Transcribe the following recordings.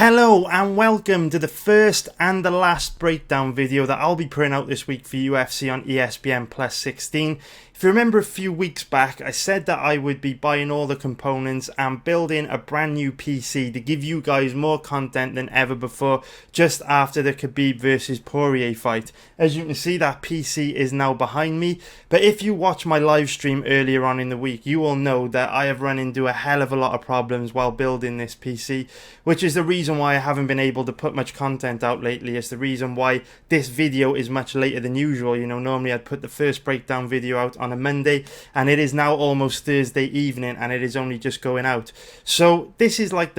Hello and welcome to the first and the last breakdown video that I'll be putting out this week for UFC on ESPN Plus 16. If you remember a few weeks back, I said that I would be buying all the components and building a brand new PC to give you guys more content than ever before just after the Khabib versus Poirier fight. As you can see, that PC is now behind me, but if you watch my live stream earlier on in the week, you will know that I have run into a hell of a lot of problems while building this PC, which is the reason why I haven't been able to put much content out lately. It's the reason why this video is much later than usual. You know, normally I'd put the first breakdown video out on a Monday, and it is now almost Thursday evening and it is only just going out. So this is like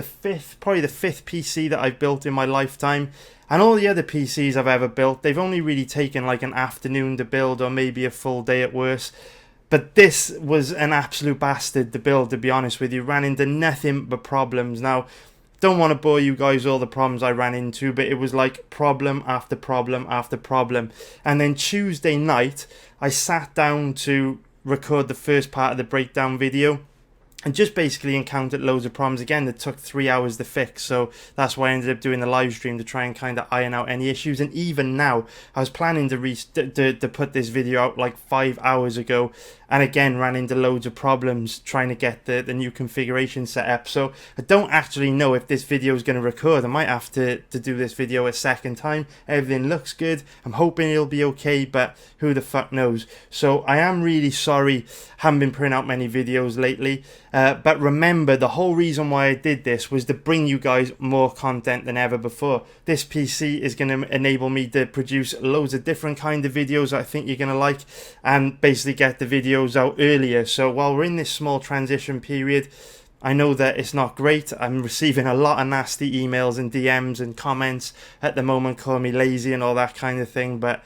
probably the fifth PC that I've built in my lifetime. And all the other PCs I've ever built, they've only really taken like an afternoon to build or maybe a full day at worst. But this was an absolute bastard to build, to be honest with you. Ran into nothing but problems. Now, don't want to bore you guys all the problems I ran into, but it was like problem after problem after problem. And then Tuesday night, I sat down to record the first part of the breakdown video and just basically encountered loads of problems again that took 3 hours to fix. So that's why I ended up doing the live stream to try and kind of iron out any issues. And even now, I was planning to put this video out like 5 hours ago, and again ran into loads of problems trying to get the new configuration set up. So I don't actually know if this video is going to record. I might have to do this video a second time. Everything looks good. I'm hoping it'll be okay, but who the fuck knows. So I am really sorry, haven't been putting out many videos lately. But remember, the whole reason why I did this was to bring you guys more content than ever before. This PC is going to enable me to produce loads of different kind of videos that I think you're going to like, and basically get the videos out earlier. So while we're in this small transition period, I know that it's not great. I'm receiving a lot of nasty emails and DMs and comments at the moment calling me lazy and all that kind of thing, but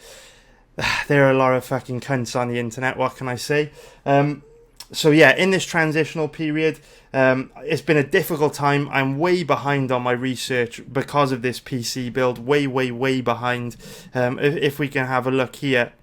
there are a lot of fucking cunts on the internet, what can I say? So yeah, in this transitional period, it's been a difficult time. I'm way behind on my research because of this PC build, way behind. If we can have a look here,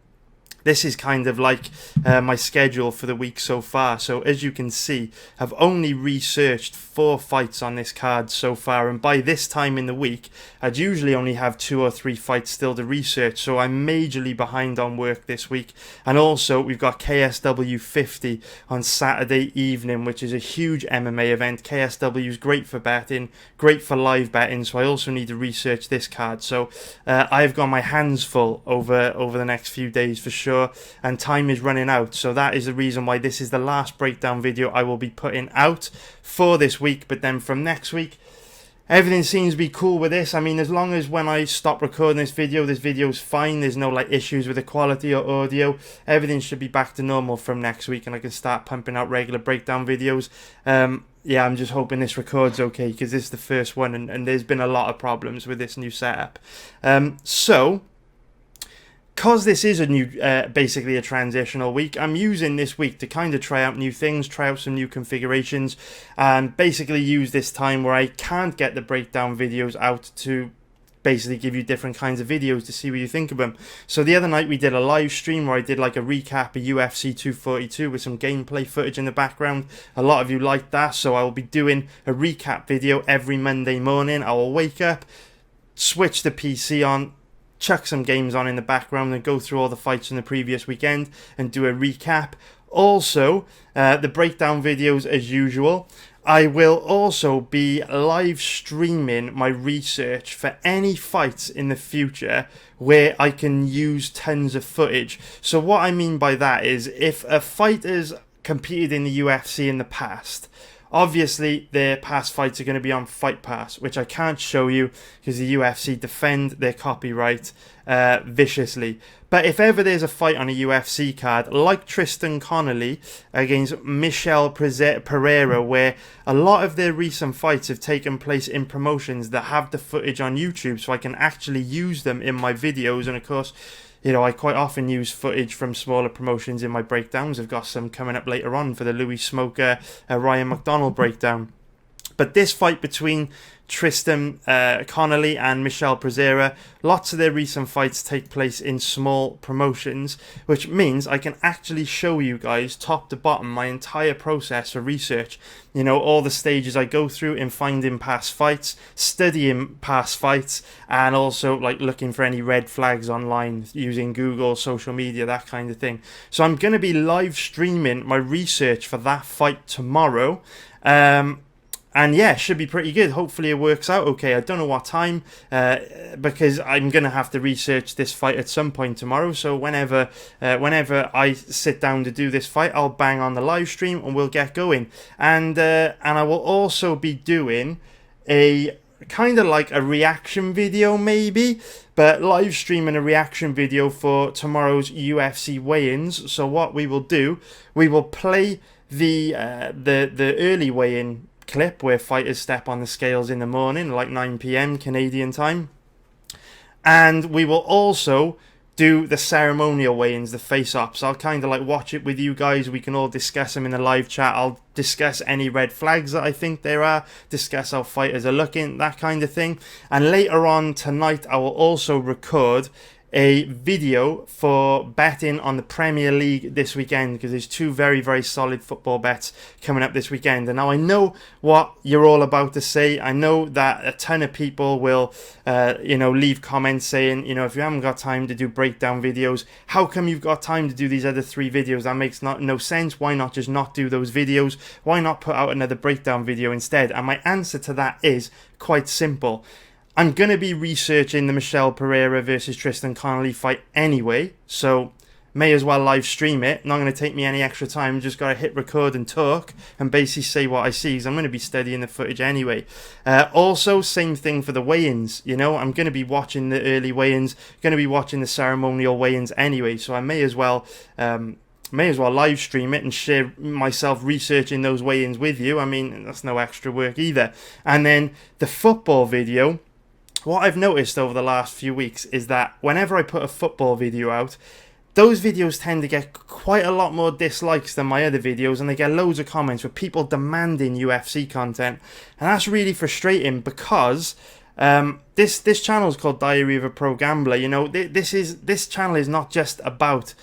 this is kind of like my schedule for the week so far. So as you can see, I've only researched 4 fights on this card so far, and by this time in the week, I'd usually only have 2 or 3 fights still to research. So I'm majorly behind on work this week. And also, we've got KSW 50 on Saturday evening, which is a huge MMA event. KSW is great for betting, great for live betting, so I also need to research this card. So I've got my hands full over the next few days for sure. And time is running out, so that is the reason why this is the last breakdown video I will be putting out for this week. But then from next week, everything seems to be cool with this. I mean, as long as when I stop recording this video's fine, there's no like issues with the quality or audio, everything should be back to normal from next week, and I can start pumping out regular breakdown videos. Yeah, I'm just hoping this records okay, because this is the first one, and there's been a lot of problems with this new setup. So because this is a new, basically a transitional week, I'm using this week to kind of try out new things, try out some new configurations, and basically use this time where I can't get the breakdown videos out to basically give you different kinds of videos to see what you think of them. So the other night we did a live stream where I did like a recap of UFC 242 with some gameplay footage in the background. A lot of you liked that, so I will be doing a recap video every Monday morning. I will wake up, switch the PC on, chuck some games on in the background and go through all the fights from the previous weekend and do a recap. Also, the breakdown videos as usual. I will also be live streaming my research for any fights in the future where I can use tons of footage. So what I mean by that is, if a fighter's competed in the UFC in the past, obviously their past fights are going to be on Fight Pass, which I can't show you because the UFC defend their copyright viciously. But if ever there's a fight on a UFC card, like Tristan Connolly against Michel Pereira, where a lot of their recent fights have taken place in promotions that have the footage on YouTube, so I can actually use them in my videos. And of course, you know, I quite often use footage from smaller promotions in my breakdowns. I've got some coming up later on for the Louis Smolka, Ryan MacDonald breakdown. But this fight between Tristan Connolly and Michel Pereira, lots of their recent fights take place in small promotions, which means I can actually show you guys top to bottom my entire process for research. You know, all the stages I go through in finding past fights, studying past fights, and also like looking for any red flags online using Google, social media, that kind of thing. So I'm going to be live streaming my research for that fight tomorrow. And yeah, should be pretty good. Hopefully it works out okay. I don't know what time, because I'm going to have to research this fight at some point tomorrow. So whenever I sit down to do this fight, I'll bang on the live stream and we'll get going. And I will also be doing a kind of like a reaction video maybe, but live streaming a reaction video for tomorrow's UFC weigh-ins. So what we will do, we will play the early weigh-in clip where fighters step on the scales in the morning, like 9 p.m. Canadian time, and we will also do the ceremonial weigh-ins, the face-ups. I'll kind of like watch it with you guys. We can all discuss them in the live chat. I'll discuss any red flags that I think there are, discuss how fighters are looking, that kind of thing. And later on tonight, I will also record a video for betting on the Premier League this weekend, because there's two very, very solid football bets coming up this weekend. And now I know what you're all about to say. I know that a ton of people will, leave comments saying, if you haven't got time to do breakdown videos, how come you've got time to do these other 3 videos? That makes no sense. Why not just not do those videos? Why not put out another breakdown video instead? And my answer to that is quite simple. I'm going to be researching the Michel Pereira versus Tristan Connolly fight anyway, so may as well live stream it. Not going to take me any extra time, just got to hit record and talk and basically say what I see, because I'm going to be studying the footage anyway. Also, same thing for the weigh-ins, I'm going to be watching the early weigh-ins, going to be watching the ceremonial weigh-ins anyway, so I may as well live stream it and share myself researching those weigh-ins with you. I mean, that's no extra work either. And then the football video, what I've noticed over the last few weeks is that whenever I put a football video out, those videos tend to get quite a lot more dislikes than my other videos, and they get loads of comments with people demanding UFC content. And that's really frustrating, because this channel is called Diary of a Pro Gambler. This channel is not just about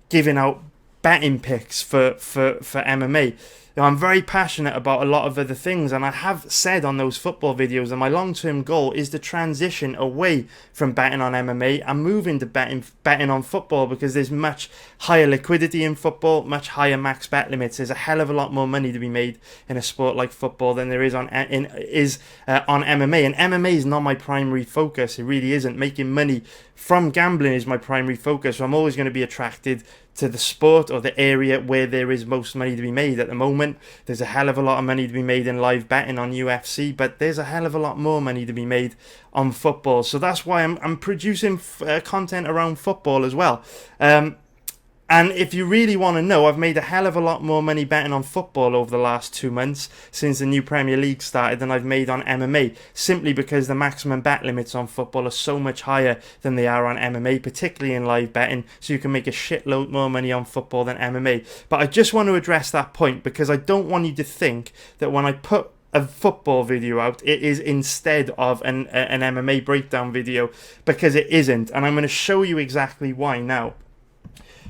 giving out betting picks for MMA. I'm very passionate about a lot of other things, and I have said on those football videos that my long-term goal is to transition away from betting on MMA and move into betting on football, because there's much higher liquidity in football, much higher max bet limits. There's a hell of a lot more money to be made in a sport like football than there is on MMA. And MMA is not my primary focus. It really isn't. Making money from gambling is my primary focus. So I'm always going to be attracted to the sport or the area where there is most money to be made. At the moment, there's a hell of a lot of money to be made in live betting on UFC, but there's a hell of a lot more money to be made on football. So that's why I'm producing content around football as well. And if you really want to know, I've made a hell of a lot more money betting on football over the last 2 months since the new Premier League started than I've made on MMA, simply because the maximum bet limits on football are so much higher than they are on MMA, particularly in live betting, so you can make a shitload more money on football than MMA. But I just want to address that point, because I don't want you to think that when I put a football video out, it is instead of an MMA breakdown video, because it isn't, and I'm going to show you exactly why now.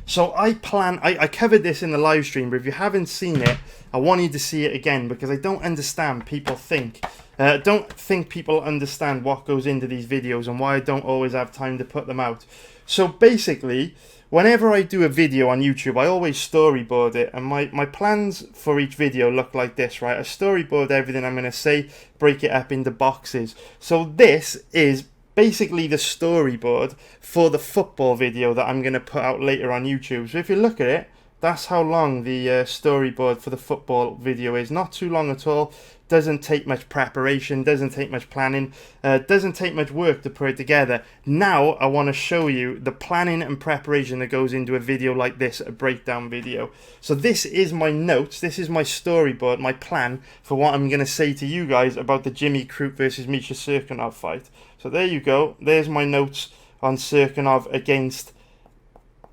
So I covered this in the live stream, but if you haven't seen it, I want you to see it again, because I don't understand don't think people understand what goes into these videos and why I don't always have time to put them out. So basically, whenever I do a video on YouTube, I always storyboard it, and my plans for each video look like this, right? I storyboard everything I'm going to say, break it up into boxes. So this is basically the storyboard for the football video that I'm going to put out later on YouTube. So if you look at it, that's how long the storyboard for the football video is. Not too long at all. Doesn't take much preparation, doesn't take much planning, doesn't take much work to put it together. Now I want to show you the planning and preparation that goes into a video like this, a breakdown video. So this is my notes, this is my storyboard, my plan for what I'm going to say to you guys about the Jimmy Crute versus Misha Cirkunov fight. So there you go, there's my notes on Cirkunov against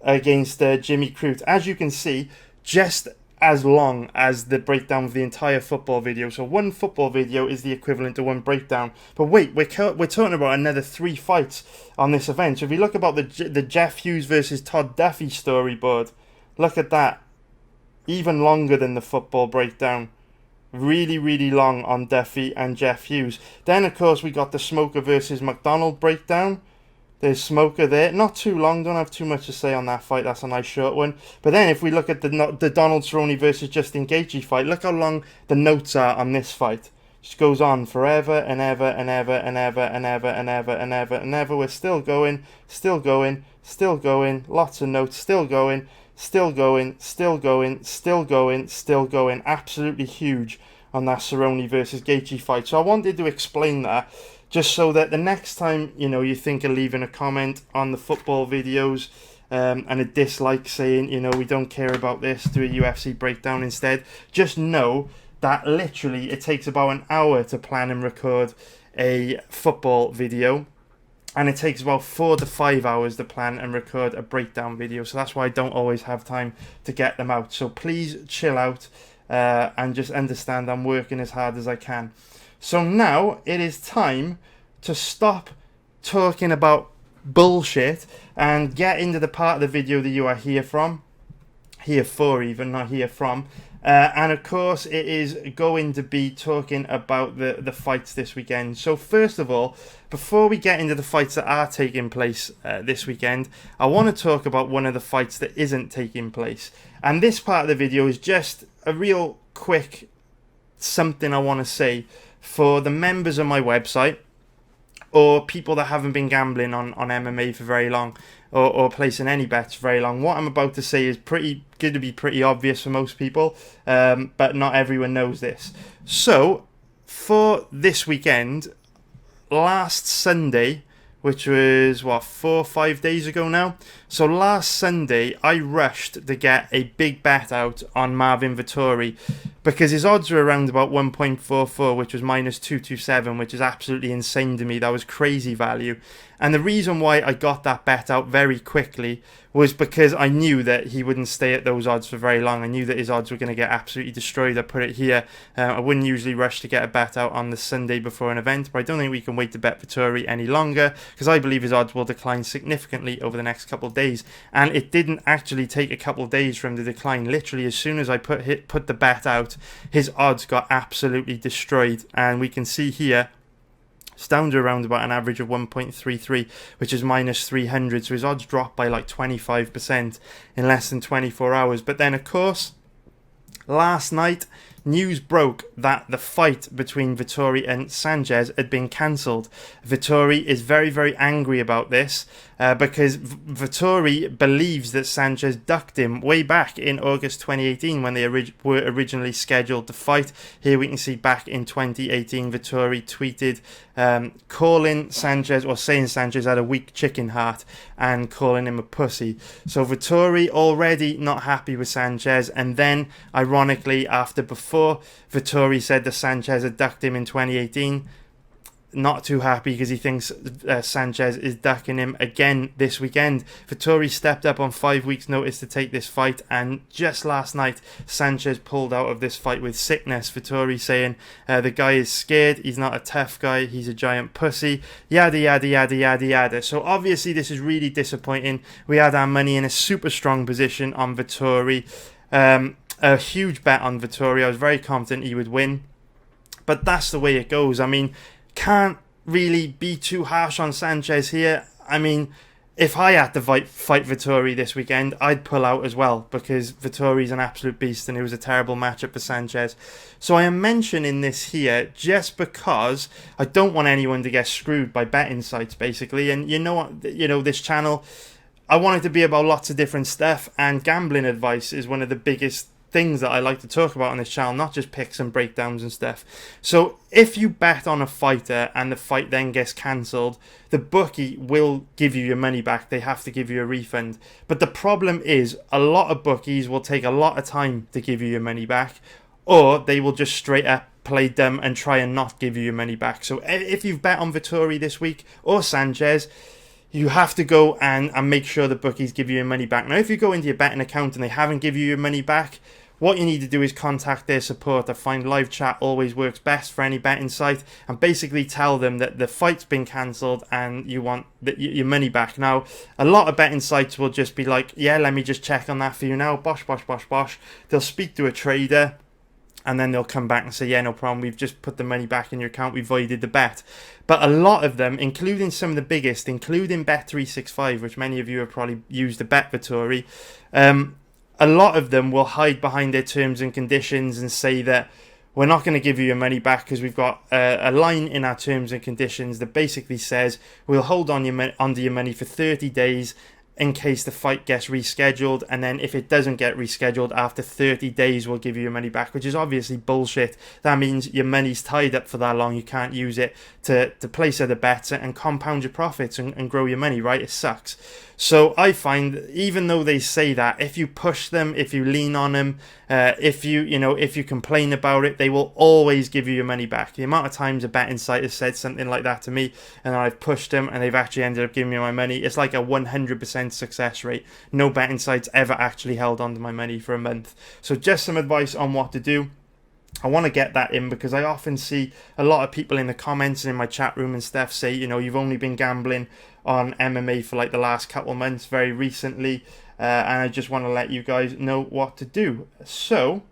Jimmy Crute. As you can see, just as long as the breakdown of the entire football video. So one football video is the equivalent to one breakdown. But wait, we're talking about another 3 fights on this event. So if you look about the Jeff Hughes versus Todd Duffee storyboard, look at that. Even longer than the football breakdown. Really, really long on Duffee and Jeff Hughes. Then, of course, we got the Smolka versus MacDonald breakdown. There's Smolka there. Not too long. Don't have too much to say on that fight. That's a nice short one. But then if we look at the Donald Cerrone versus Justin Gaethje fight, look how long the notes are on this fight. Just goes on forever and ever and ever and ever and ever and ever and ever and ever. We're still going, still going, still going. Lots of notes. Still going, still going, still going, still going, still going. Absolutely huge on that Cerrone versus Gaethje fight. So I wanted to explain that, just so that the next time, you think of leaving a comment on the football videos and a dislike saying, we don't care about this, do a UFC breakdown instead, just know that literally it takes about an hour to plan and record a football video. And it takes about 4 to 5 hours to plan and record a breakdown video. So that's why I don't always have time to get them out. So please chill out and just understand I'm working as hard as I can. So now it is time to stop talking about bullshit and get into the part of the video that you are here for even, not here from. And of course it is going to be talking about the fights this weekend. So first of all, before we get into the fights that are taking place this weekend, I want to talk about one of the fights that isn't taking place. And this part of the video is just a real quick something I want to say for the members of my website, or people that haven't been gambling on MMA for very long, or placing any bets for very long. What I'm about to say is going to be pretty obvious for most people, but not everyone knows this. So, for this weekend, last Sunday, which was, 4 or 5 days ago now? So last Sunday, I rushed to get a big bet out on Marvin Vettori because his odds were around about 1.44, which was minus 227, which is absolutely insane to me. That was crazy value. And the reason why I got that bet out very quickly was because I knew that he wouldn't stay at those odds for very long. I knew that his odds were going to get absolutely destroyed. I put it here. I wouldn't usually rush to get a bet out on the Sunday before an event, but I don't think we can wait to bet Vettori any longer because I believe his odds will decline significantly over the next couple of days. And it didn't actually take a couple of days for him to decline. Literally, as soon as I put the bet out, his odds got absolutely destroyed. And we can see here, it's down to around about an average of 1.33, which is minus 300. So his odds dropped by like 25% in less than 24 hours. But then, of course, last night, news broke that the fight between Vettori and Sanchez had been cancelled. Vettori is very, very angry about this because Vettori believes that Sanchez ducked him way back in August 2018 when they were originally scheduled to fight. Here we can see back in 2018, Vettori tweeted calling Sanchez, or saying Sanchez had a weak chicken heart and calling him a pussy. So Vettori already not happy with Sanchez, and then ironically before Vettori said that Sanchez had ducked him in 2018, not too happy because he thinks Sanchez is ducking him again this weekend. Vettori stepped up on 5 weeks notice to take this fight, and just last night Sanchez pulled out of this fight with sickness. Vettori saying the guy is scared, he's not a tough guy, he's a giant pussy, yada yada yada yada yada. So obviously this is really disappointing. We had our money in a super strong position on Vettori, a huge bet on Vettori. I was very confident he would win, but that's the way it goes. I mean, can't really be too harsh on Sanchez here. I mean, if I had to fight Vettori this weekend, I'd pull out as well because Vettori's an absolute beast and it was a terrible matchup for Sanchez. So I am mentioning this here just because I don't want anyone to get screwed by betting sites, basically. And you know what? This channel, I want it to be about lots of different stuff, and gambling advice is one of the biggest things that I like to talk about on this channel, not just picks and breakdowns and stuff. So if you bet on a fighter and the fight then gets cancelled, the bookie will give you your money back. They have to give you a refund. But the problem is a lot of bookies will take a lot of time to give you your money back, or they will just straight up play dumb and try and not give you your money back. So if you've bet on Vettori this week or Sanchez, you have to go and make sure the bookies give you your money back. Now, if you go into your betting account and they haven't given you your money back, what you need to do is contact their support. I find live chat always works best for any betting site, and basically tell them that the fight's been cancelled and you want your money back. Now, a lot of betting sites will just be like, yeah, let me just check on that for you now, bosh, bosh, bosh, bosh. They'll speak to a trader, and then they'll come back and say, yeah, no problem, we've just put the money back in your account, we voided the bet. But a lot of them, including some of the biggest, including Bet365, which many of you have probably used the BetVitori, a lot of them will hide behind their terms and conditions and say that we're not going to give you your money back because we've got a line in our terms and conditions that basically says we'll hold on onto your money for 30 days in case the fight gets rescheduled, and then if it doesn't get rescheduled after 30 days we'll give you your money back, which is obviously bullshit. That means your money's tied up for that long, you can't use it to place other bets and compound your profits and grow your money, right? It sucks. So I find, even though they say that, if you push them, if you lean on them, if you complain about it, they will always give you your money back. The amount of times a betting site has said something like that to me, and I've pushed them, and they've actually ended up giving me my money, it's like a 100% success rate. No betting sites ever actually held on to my money for a month. So just some advice on what to do. I want to get that in because I often see a lot of people in the comments and in my chat room and stuff say, you've only been gambling on MMA for like the last couple of months, very recently, and I just want to let you guys know what to do. So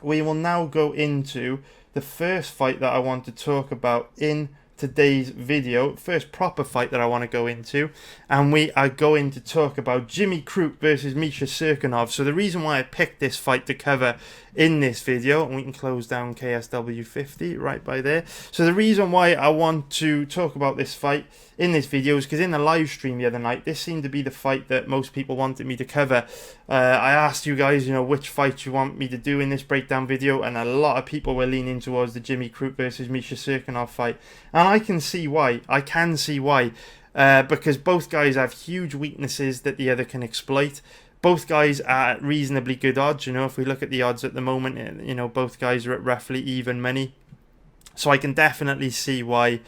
we will now go into the first fight that I want to talk about in today's video, first proper fight that I want to go into, and we are going to talk about Jimmy Crute versus Misha Cirkunov. So the reason why I picked this fight to cover in this video, and we can close down KSW 50 right by there. So the reason why I want to talk about this fight in this video is because in the live stream the other night, this seemed to be the fight that most people wanted me to cover. I asked you guys, which fight you want me to do in this breakdown video, and a lot of people were leaning towards the Jimmy Crute versus Misha Cirkunov fight, and I can see why. Because both guys have huge weaknesses that the other can exploit. Both guys are at reasonably good odds. If we look at the odds at the moment, both guys are at roughly even money. So I can definitely see why.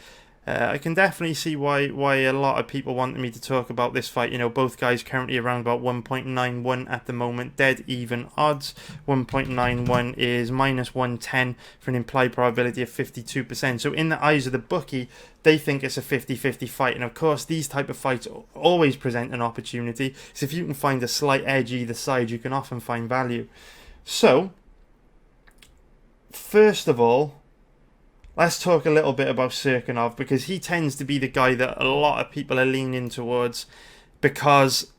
Why a lot of people wanted me to talk about this fight. Both guys currently around about 1.91 at the moment, dead even odds. 1.91 is minus 110 for an implied probability of 52%. So in the eyes of the bookie, they think it's a 50-50 fight. And of course, these type of fights always present an opportunity. So if you can find a slight edge either side, you can often find value. So, first of all, let's talk a little bit about Cirkunov, because he tends to be the guy that a lot of people are leaning towards, because,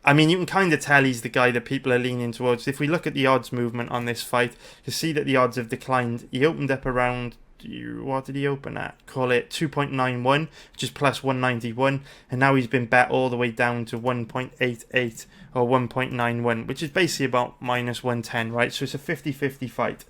you can kind of tell he's the guy that people are leaning towards. If we look at the odds movement on this fight, you see that the odds have declined. He opened up around, what did he open at? Call it 2.91, which is plus 191, and now he's been bet all the way down to 1.88 or 1.91, which is basically about minus 110, right? So it's a 50-50 fight.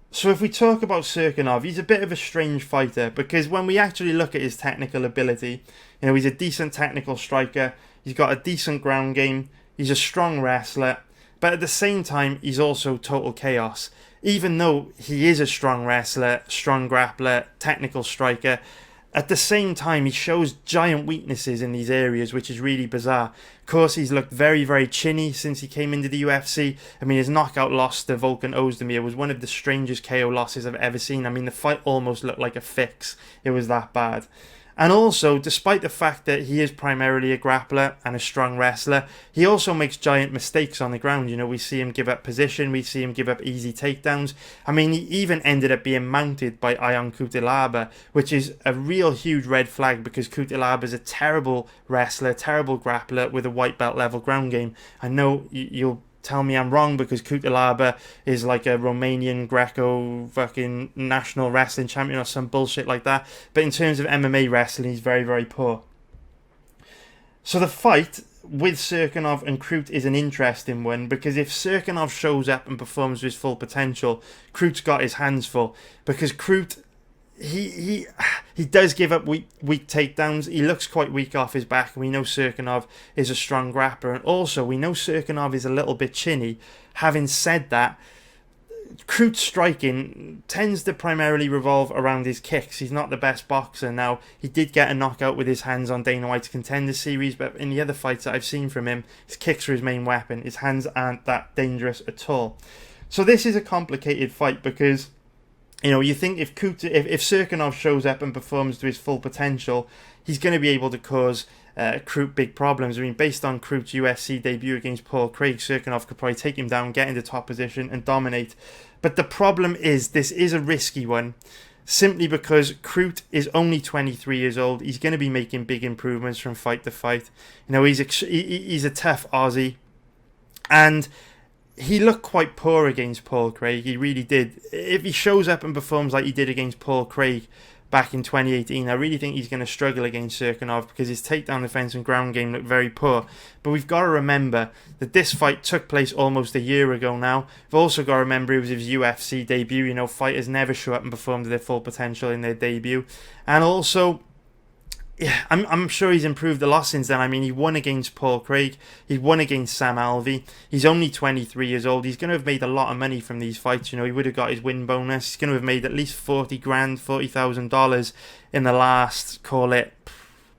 So if we talk about Cirkunov, he's a bit of a strange fighter, because when we actually look at his technical ability, he's a decent technical striker, he's got a decent ground game, he's a strong wrestler, but at the same time, he's also total chaos. Even though he is a strong wrestler, strong grappler, technical striker, at the same time, he shows giant weaknesses in these areas, which is really bizarre. Of course, he's looked very, very chinny since he came into the UFC. His knockout loss to Volkan Ozdemir was one of the strangest KO losses I've ever seen. The fight almost looked like a fix. It was that bad. And also, despite the fact that he is primarily a grappler and a strong wrestler, he also makes giant mistakes on the ground. We see him give up position, we see him give up easy takedowns. He even ended up being mounted by Ion Cutelaba, which is a real huge red flag, because Cutelaba is a terrible wrestler, terrible grappler with a white belt level ground game. I know you'll tell me I'm wrong, because Cutelaba is like a Romanian Greco fucking national wrestling champion or some bullshit like that, but in terms of MMA wrestling, he's very, very poor. So the fight with Cirkunov and Crute is an interesting one, because if Cirkunov shows up and performs to his full potential, Crute's got his hands full, because Crute, he does give up weak takedowns. He looks quite weak off his back. We know Cirkunov is a strong grappler, and also we know Cirkunov is a little bit chinny. Having said that, Crute's striking tends to primarily revolve around his kicks. He's not the best boxer. Now, he did get a knockout with his hands on Dana White's Contender Series, but in the other fights that I've seen from him, his kicks are his main weapon. His hands aren't that dangerous at all. So this is a complicated fight because, you know, you think if Cirkunov shows up and performs to his full potential, he's going to be able to cause Crute big problems. I mean, based on Crute's UFC debut against Paul Craig, Cirkunov could probably take him down, get into top position and dominate. But the problem is, this is a risky one, simply because Crute is only 23 years old. He's going to be making big improvements from fight to fight. You know, he's a tough Aussie, and he looked quite poor against Paul Craig. He really did. If he shows up and performs like he did against Paul Craig back in 2018, I really think he's going to struggle against Cirkunov because his takedown defense and ground game looked very poor. But we've got to remember that this fight took place almost a year ago now. We've also got to remember it was his UFC debut. You know, fighters never show up and perform to their full potential in their debut. And also, yeah, I'm sure he's improved a lot since then. I mean, he won against Paul Craig. He won against Sam Alvey. He's only 23 years old. He's going to have made a lot of money from these fights. You know, he would have got his win bonus. He's going to have made at least $40,000 in the last, call it,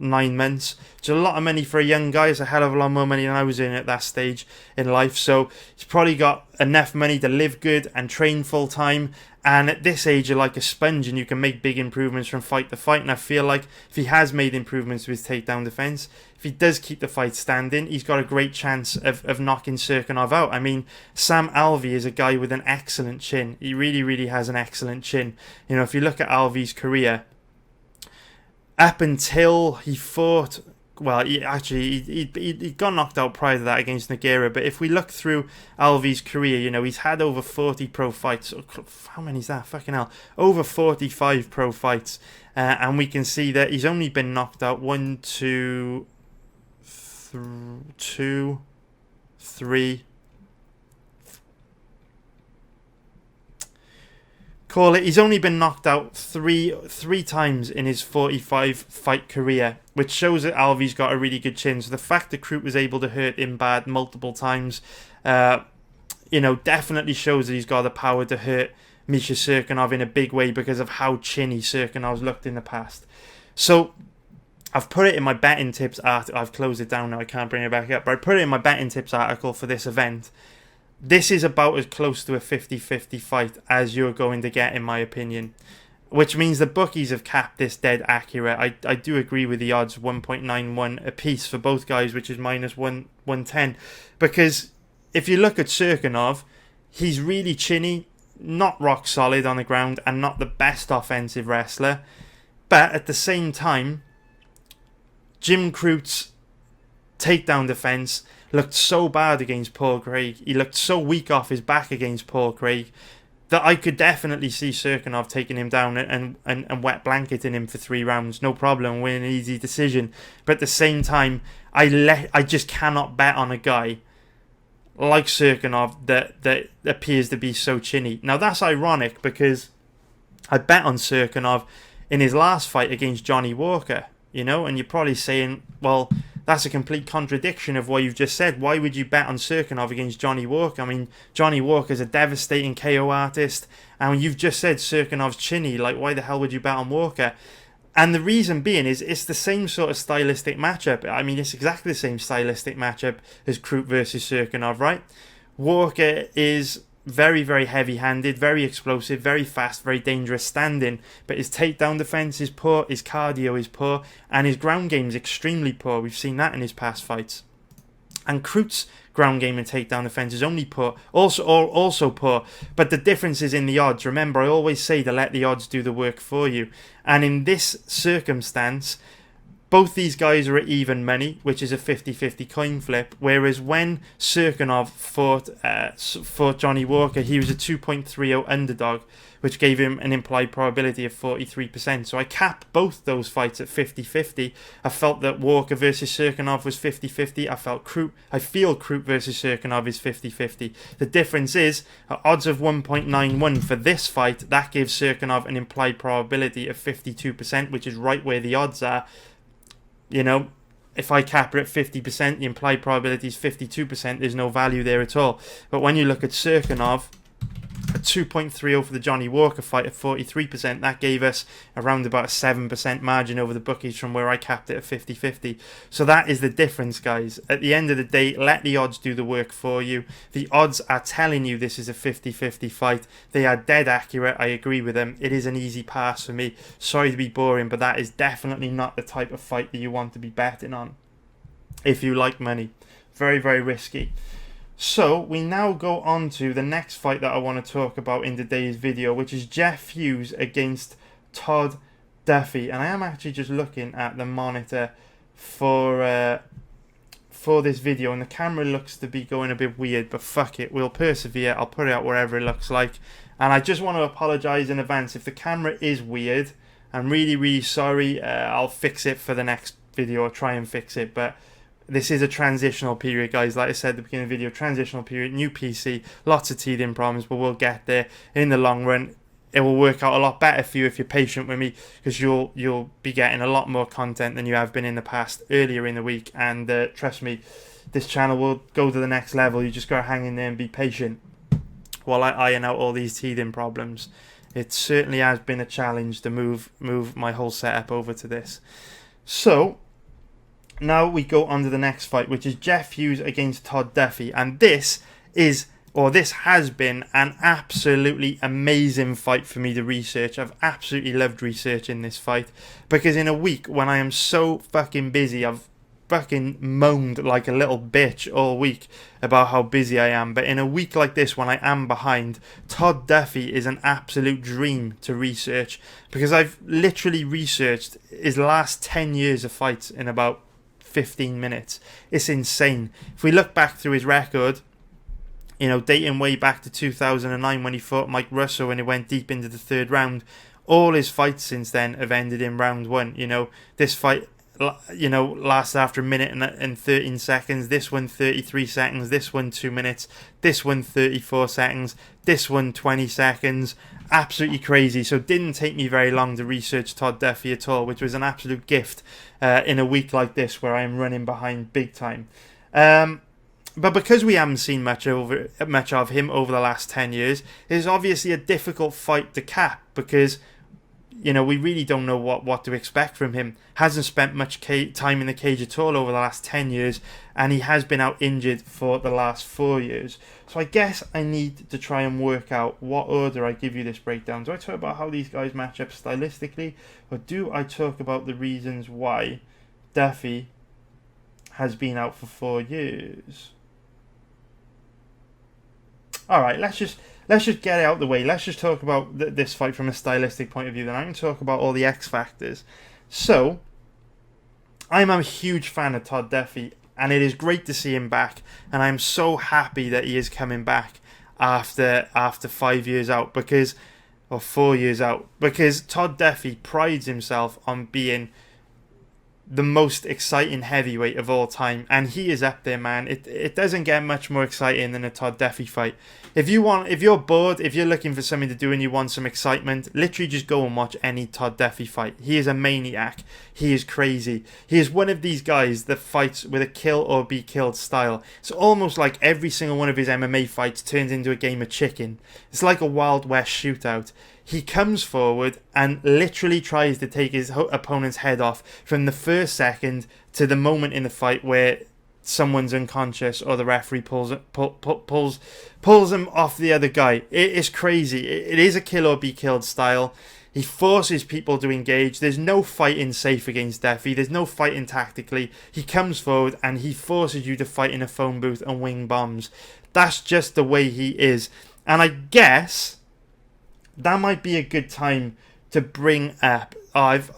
9 months. It's a lot of money for a young guy. It's a hell of a lot more money than I was in at that stage in life. So he's probably got enough money to live good and train full time. And at this age, you're like a sponge and you can make big improvements from fight to fight. And I feel like if he has made improvements to his takedown defense, if he does keep the fight standing, he's got a great chance of knocking Cirkunov out. I mean, Sam Alvey is a guy with an excellent chin. He really, really has an excellent chin. You know, if you look at Alvey's career, up until he fought, well, he got knocked out prior to that against Nogueira. But if we look through Alvey's career, you know, he's had over 40 pro fights. How many is that? Fucking hell. Over 45 pro fights. And we can see that he's only been knocked out 1, 2, 3. Call it, he's only been knocked out three times in his 45 fight career, which shows that Alvey's got a really good chin. So the fact that Crute was able to hurt him bad multiple times, you know, definitely shows that he's got the power to hurt Misha Cirkunov in a big way because of how chinny Cirkunov's looked in the past. So I've put it in my betting tips article. I've closed it down now, I can't bring it back up, but I put it in my betting tips article for this event. This is about as close to a 50-50 fight as you're going to get, in my opinion. Which means the bookies have capped this dead accurate. I do agree with the odds, 1.91 apiece for both guys, which is minus 110. Because if you look at Cirkunov, he's really chinny, not rock solid on the ground, and not the best offensive wrestler. But at the same time, Jim Crute's takedown defense looked so bad against Paul Craig. He looked so weak off his back against Paul Craig that I could definitely see Cirkunov taking him down and wet blanketing him for 3 rounds. No problem, win an easy decision. But at the same time, I just cannot bet on a guy like Cirkunov that appears to be so chinny. Now that's ironic because I bet on Cirkunov in his last fight against Johnny Walker, you know, and you're probably saying, well, that's a complete contradiction of what you've just said. Why would you bet on Cirkunov against Johnny Walker? I mean, Johnny Walker's a devastating KO artist, and you've just said Cirkunov's chinny. Like, why the hell would you bet on Walker? And the reason being is it's the same sort of stylistic matchup. I mean, it's exactly the same stylistic matchup as Crute versus Cirkunov, right? Walker is very, very heavy-handed, very explosive, very fast, very dangerous standing, but his takedown defense is poor, his cardio is poor, and his ground game is extremely poor. We've seen that in his past fights. And Crute's ground game and takedown defense is only poor, also poor, but the difference is in the odds. Remember, I always say to let the odds do the work for you. And in this circumstance, both these guys are at even money, which is a 50-50 coin flip, whereas when Cirkunov fought Johnny Walker, he was a 2.30 underdog, which gave him an implied probability of 43%. So I capped both those fights at 50-50. I felt that Walker versus Cirkunov was 50-50. I feel Crute versus Cirkunov is 50-50. The difference is, at odds of 1.91 for this fight, that gives Cirkunov an implied probability of 52%, which is right where the odds are. You know, if I cap it at 50%, the implied probability is 52%. There's no value there at all. But when you look at Cirkunov, at 2.30 for the Johnny Walker fight at 43%. That gave us around about a 7% margin over the bookies from where I capped it at 50-50. So that is the difference, guys. At the end of the day, let the odds do the work for you. The odds are telling you this is a 50-50 fight. They are dead accurate. I agree with them. It is an easy pass for me. Sorry to be boring, but that is definitely not the type of fight that you want to be betting on if you like money. Very, very risky. So we now go on to the next fight that I want to talk about in today's video, which is Jeff Hughes against Todd Duffee. And I am actually just looking at the monitor for this video, and the camera looks to be going a bit weird, but fuck it, we'll persevere. I'll put it out wherever it looks like. And I just want to apologize in advance if the camera is weird. I'm really, really sorry. I'll fix it for the next video, or try and fix it, but this is a transitional period, guys. Like I said at the beginning of the video, transitional period, new PC, lots of teething problems, but we'll get there. In the long run, it will work out a lot better for you if you're patient with me, because you'll be getting a lot more content than you have been in the past earlier in the week. And trust me, this channel will go to the next level. You just got to hang in there and be patient while I iron out all these teething problems. It certainly has been a challenge to move my whole setup over to this. So now we go on to the next fight, which is Jeff Hughes against Todd Duffee. And this has been an absolutely amazing fight for me to research. I've absolutely loved researching this fight, because in a week when I am so fucking busy, I've fucking moaned like a little bitch all week about how busy I am. But in a week like this, when I am behind, Todd Duffee is an absolute dream to research, because I've literally researched his last 10 years of fights in about 15 minutes. It's insane. If we look back through his record, dating way back to 2009 when he fought Mike Russo and it went deep into the third round, all his fights since then have ended in round one. This fight, lasted after a minute and 13 seconds. This one 33 seconds. This one 2 minutes. This one 34 seconds. This one 20 seconds. Absolutely crazy. So it didn't take me very long to research Todd Duffee at all, which was an absolute gift in a week like this where I am running behind big time. But because we haven't seen much of him over the last 10 years, it's obviously a difficult fight to cap, because we really don't know what to expect from him. Hasn't spent much time in the cage at all over the last 10 years, and he has been out injured for the last 4 years. So I guess I need to try and work out what order I give you this breakdown. Do I talk about how these guys match up stylistically, or do I talk about the reasons why Duffee has been out for 4 years? Alright, let's just get it out of the way. Let's just talk about this fight from a stylistic point of view. Then I can talk about all the X factors. So, I'm a huge fan of Todd Duffee, and it is great to see him back. And I'm so happy that he is coming back after 5 years out, or 4 years out, because Todd Duffee prides himself on being the most exciting heavyweight of all time, and he is up there, man. It doesn't get much more exciting than a Todd Duffee fight. If you're bored, if you're looking for something to do and you want some excitement, literally just go and watch any Todd Duffee fight. He is a maniac. He is crazy. He is one of these guys that fights with a kill or be killed style. It's almost like every single one of his MMA fights turns into a game of chicken. It's like a Wild West shootout. He comes forward and literally tries to take his opponent's head off from the first second to the moment in the fight where someone's unconscious or the referee pulls him off the other guy. It is crazy. It is a kill or be killed style. He forces people to engage. There's no fighting safe against Duffee. There's no fighting tactically. He comes forward and he forces you to fight in a phone booth and wing bombs. That's just the way he is. And I guess that might be a good time to bring up. I've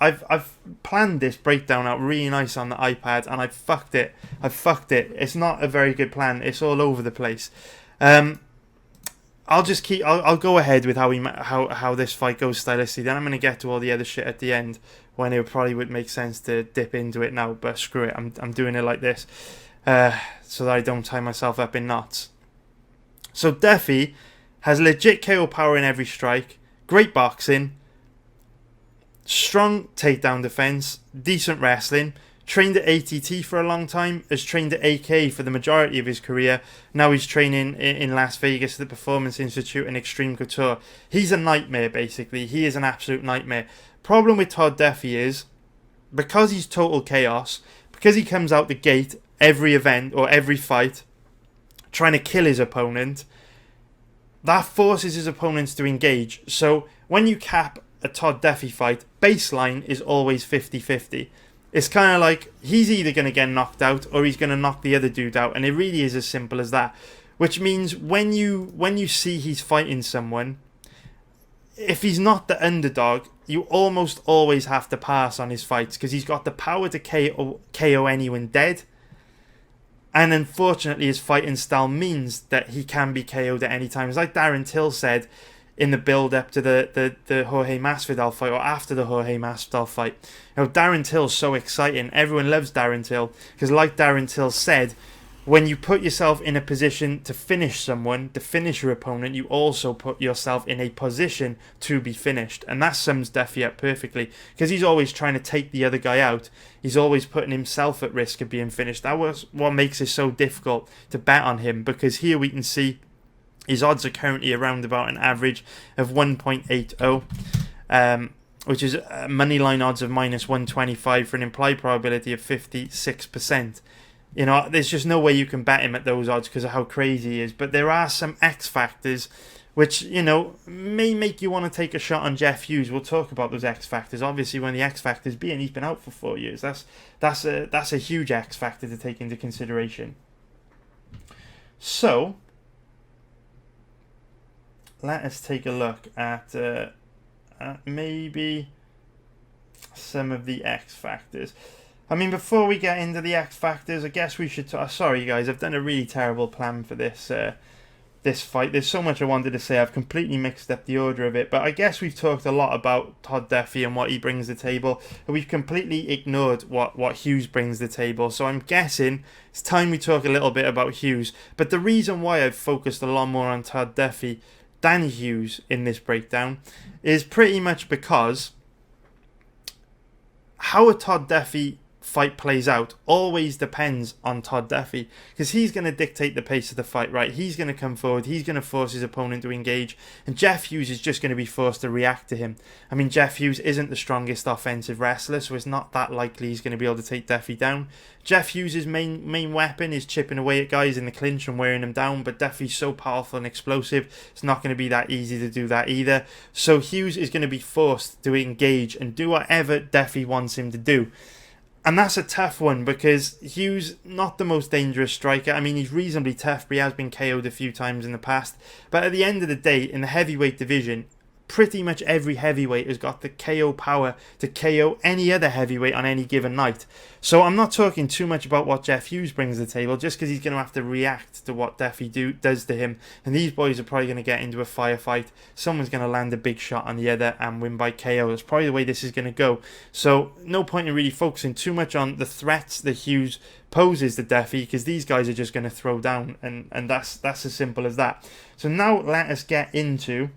planned this breakdown out really nice on the iPad, and I've fucked it. It's not a very good plan. It's all over the place. I'll go ahead with how this fight goes stylistically. Then I'm going to get to all the other shit at the end, when it probably would make sense to dip into it now. But screw it, I'm doing it like this, so that I don't tie myself up in knots. So Duffee has legit KO power in every strike, great boxing, strong takedown defense, decent wrestling, trained at ATT for a long time, has trained at AK for the majority of his career. Now he's training in Las Vegas at the Performance Institute in Extreme Couture. He's a nightmare, basically. He is an absolute nightmare. Problem with Todd Duffee is, because he's total chaos, because he comes out the gate every event or every fight trying to kill his opponent, that forces his opponents to engage. So when you cap a Todd Duffee fight, baseline is always 50-50. It's kind of like he's either going to get knocked out or he's going to knock the other dude out, and it really is as simple as that. Which means when you see he's fighting someone, if he's not the underdog, you almost always have to pass on his fights because he's got the power to KO anyone dead. And unfortunately, his fighting style means that he can be KO'd at any time. It's like Darren Till said in the build-up to the Jorge Masvidal fight, or after the Jorge Masvidal fight. You know, Darren Till's so exciting. Everyone loves Darren Till because, like Darren Till said, when you put yourself in a position to finish someone, to finish your opponent, you also put yourself in a position to be finished. And that sums Duffee up perfectly because he's always trying to take the other guy out. He's always putting himself at risk of being finished. That was what makes it so difficult to bet on him, because here we can see his odds are currently around about an average of 1.80, which is moneyline odds of minus 125 for an implied probability of 56%. You know, there's just no way you can bet him at those odds because of how crazy he is. But there are some X factors which, you know, may make you want to take a shot on Jeff Hughes. We'll talk about those X factors. Obviously, when the X factors be, and he's been out for 4 years, that's a huge X factor to take into consideration. So let us take a look at maybe some of the X factors. I mean, before we get into the X factors, I guess we should talk. Sorry, guys, I've done a really terrible plan for this this fight. There's so much I wanted to say. I've completely mixed up the order of it. But I guess we've talked a lot about Todd Duffee and what he brings to the table, and we've completely ignored what Hughes brings to the table. So I'm guessing it's time we talk a little bit about Hughes. But the reason why I've focused a lot more on Todd Duffee than Hughes in this breakdown is pretty much because how a Todd Duffee fight plays out always depends on Todd Duffee, because he's going to dictate the pace of the fight, right? He's going to come forward, he's going to force his opponent to engage, and Jeff Hughes is just going to be forced to react to him. I mean, Jeff Hughes isn't the strongest offensive wrestler, so it's not that likely he's going to be able to take Duffee down. Jeff Hughes' main weapon is chipping away at guys in the clinch and wearing them down, but Duffee's so powerful and explosive, it's not going to be that easy to do that either. So Hughes is going to be forced to engage and do whatever Duffee wants him to do. And that's a tough one because Hughes, not the most dangerous striker. I mean, he's reasonably tough, but he has been KO'd a few times in the past. But at the end of the day, in the heavyweight division, pretty much every heavyweight has got the KO power to KO any other heavyweight on any given night. So I'm not talking too much about what Jeff Hughes brings to the table, just because he's going to have to react to what Duffee does to him. And these boys are probably going to get into a firefight. Someone's going to land a big shot on the other and win by KO. That's probably the way this is going to go. So no point in really focusing too much on the threats that Hughes poses to Duffee, because these guys are just going to throw down, and that's as simple as that. So now let us get into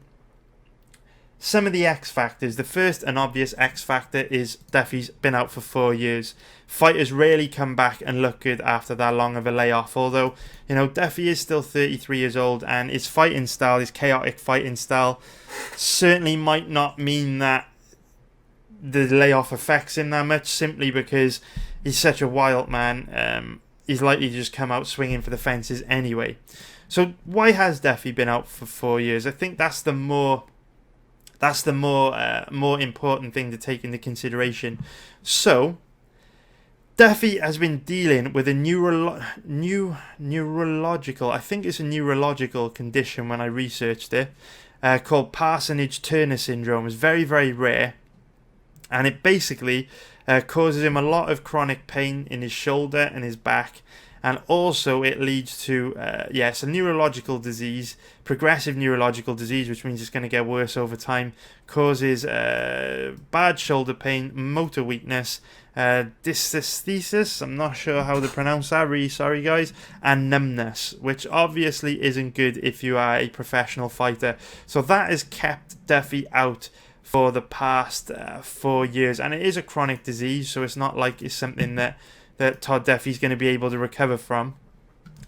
some of the X factors. The first and obvious X factor is Duffee's been out for 4 years. Fighters rarely come back and look good after that long of a layoff, although, you know, Duffee is still 33 years old, and his fighting style, his chaotic fighting style, certainly might not mean that the layoff affects him that much, simply because he's such a wild man. He's likely to just come out swinging for the fences anyway. So why has Duffee been out for 4 years? I think that's the more important thing to take into consideration. So Duffee has been dealing with a neurological, I think it's a neurological condition when I researched it, called Parsonage-Turner syndrome. It's very, very rare, and it basically causes him a lot of chronic pain in his shoulder and his back. And also it leads to, it's a neurological disease, progressive neurological disease, which means it's going to get worse over time, causes bad shoulder pain, motor weakness, dysesthesis, I'm not sure how to pronounce that, really sorry guys, and numbness, which obviously isn't good if you are a professional fighter. So that has kept Duffee out for the past 4 years, and it is a chronic disease, so it's not like it's something that Todd Duffee's going to be able to recover from.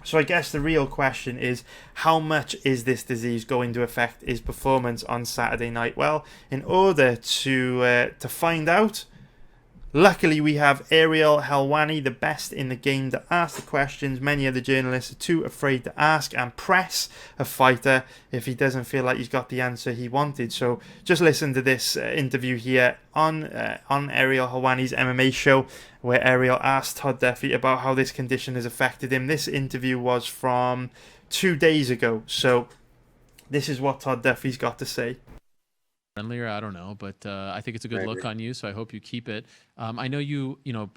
So I guess the real question is, how much is this disease going to affect his performance on Saturday night? Well, in order to find out, luckily we have Ariel Helwani, the best in the game, to ask the questions many other journalists are too afraid to ask, and press a fighter if he doesn't feel like he's got the answer he wanted. So just listen to this interview here on Ariel Helwani's MMA show, where Ariel asked Todd Duffee about how this condition has affected him. This interview was from 2 days ago, so this is what Todd Duffee's got to say. Friendlier, I don't know, but I think it's a good look on you, so I hope you keep it. I know you know,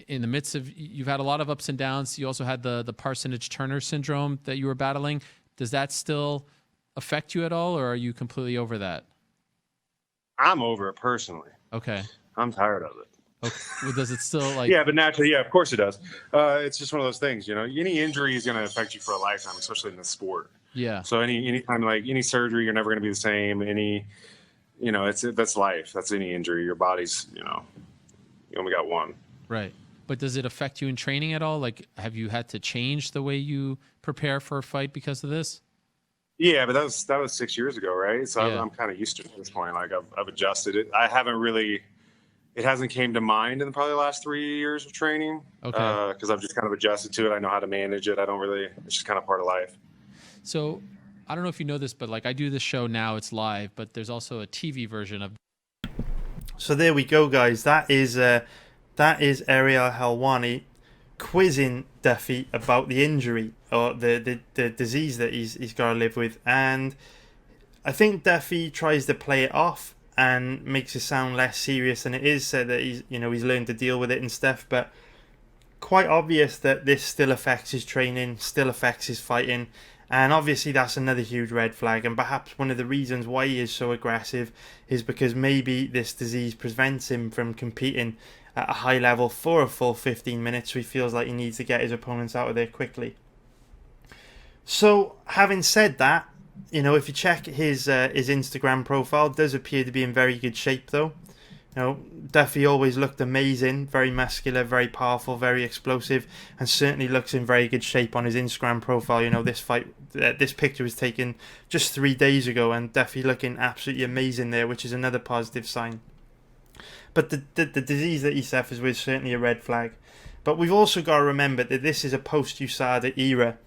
in the midst of, you've had a lot of ups and downs. You also had the Parsonage-Turner syndrome that you were battling. Does that still affect you at all, or are you completely over that? I'm over it personally. Okay. I'm tired of it. Okay. Well, does it still like? Yeah, but naturally, yeah, of course it does. It's just one of those things, you know. Any injury is going to affect you for a lifetime, especially in the sport. Yeah. So anytime, like any surgery, you're never going to be the same. You know, that's life. That's any injury. Your body's, you know, you only got one. Right. But does it affect you in training at all? Like, have you had to change the way you prepare for a fight because of this? Yeah, but that was 6 years ago, right? So yeah. I'm kind of used to it at this point. Like I've adjusted it. I haven't really. It hasn't came to mind in probably the last 3 years of training. Okay. Because I've just kind of adjusted to it. I know how to manage it. I don't really. It's just kind of part of life. So, I don't know if you know this, but like I do this show now, it's live, but there's also a TV version of. So there we go, guys. That is Ariel Helwani quizzing Duffee about the injury or the disease that he's got to live with, and I think Duffee tries to play it off and makes it sound less serious than it is, said that he's learned to deal with it and stuff, but quite obvious that this still affects his training, still affects his fighting, and obviously that's another huge red flag, and perhaps one of the reasons why he is so aggressive is because maybe this disease prevents him from competing at a high level for a full 15 minutes, so he feels like he needs to get his opponents out of there quickly. So having said that, you know, if you check his Instagram profile, it does appear to be in very good shape though. You know, Duffee always looked amazing, very muscular, very powerful, very explosive, and certainly looks in very good shape on his Instagram profile. You know, this picture was taken just 3 days ago, and Duffee looking absolutely amazing there, which is another positive sign. But the disease that he suffers with is certainly a red flag. But we've also got to remember that this is a post-USADA era.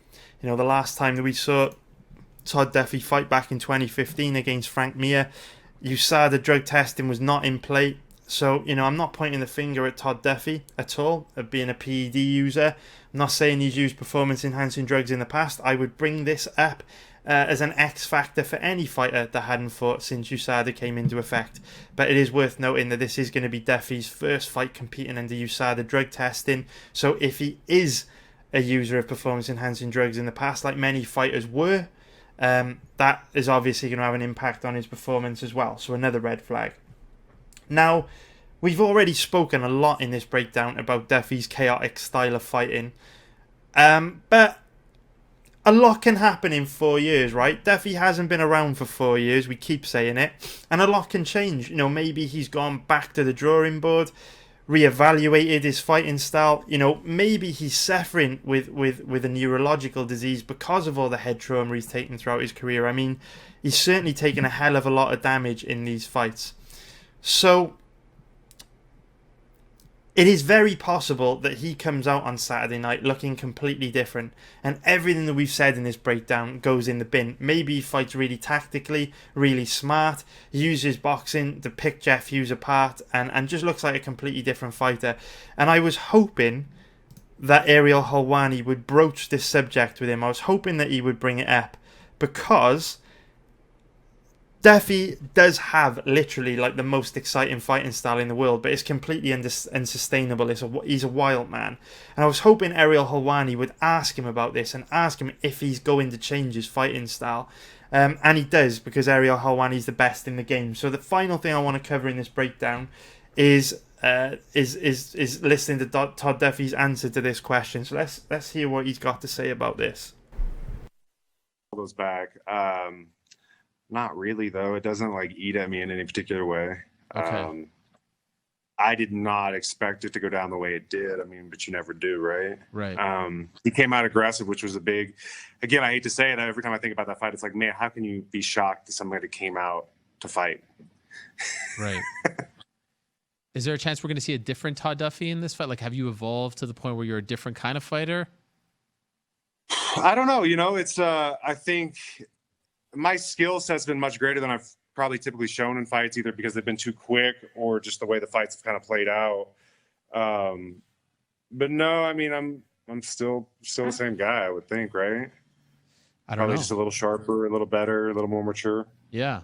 You know, the last time that we saw Todd Duffee fight back in 2015 against Frank Mir, USADA drug testing was not in play. So, you know, I'm not pointing the finger at Todd Duffee at all of being a PED user. I'm not saying he's used performance-enhancing drugs in the past. I would bring this up as an X factor for any fighter that hadn't fought since USADA came into effect. But it is worth noting that this is going to be Duffee's first fight competing under USADA drug testing. So if he is a user of performance-enhancing drugs in the past, like many fighters were, that is obviously going to have an impact on his performance as well. So another red flag. Now, we've already spoken a lot in this breakdown about Duffee's chaotic style of fighting. But a lot can happen in 4 years, right? Duffee hasn't been around for 4 years, we keep saying it. And a lot can change. You know, maybe he's gone back to the drawing board, reevaluated his fighting style. You know, maybe he's suffering with a neurological disease because of all the head trauma he's taken throughout his career. I mean, he's certainly taken a hell of a lot of damage in these fights. So it is very possible that he comes out on Saturday night looking completely different, and everything that we've said in this breakdown goes in the bin. Maybe he fights really tactically, really smart, uses boxing to pick Jeff Hughes apart, and just looks like a completely different fighter. And I was hoping that Ariel Helwani would broach this subject with him. I was hoping that he would bring it up, because Duffee does have literally like the most exciting fighting style in the world, but it's completely unsustainable. He's a wild man. And I was hoping Ariel Helwani would ask him about this and ask him if he's going to change his fighting style. And he does, because Ariel Helwani is the best in the game. So the final thing I want to cover in this breakdown is listening to Todd Duffee's answer to this question. So let's hear what he's got to say about this. Those back. Not really, though. It doesn't like eat at me in any particular way. Okay. I did not expect it to go down the way it did. I mean, but you never do, right? Right. He came out aggressive, which was a big, again, I hate to say it. Every time I think about that fight, it's like, man, how can you be shocked that somebody came out to fight? Right. Is there a chance we're going to see a different Todd Duffee in this fight? Like, have you evolved to the point where you're a different kind of fighter? I don't know. You know, it's, I think my skill set's been much greater than I've probably typically shown in fights, either because they've been too quick or just the way the fights have kind of played out. But no, I mean, I'm still the same guy, I would think, right? I don't Probably know. just a little sharper, a little better, a little more mature. Yeah.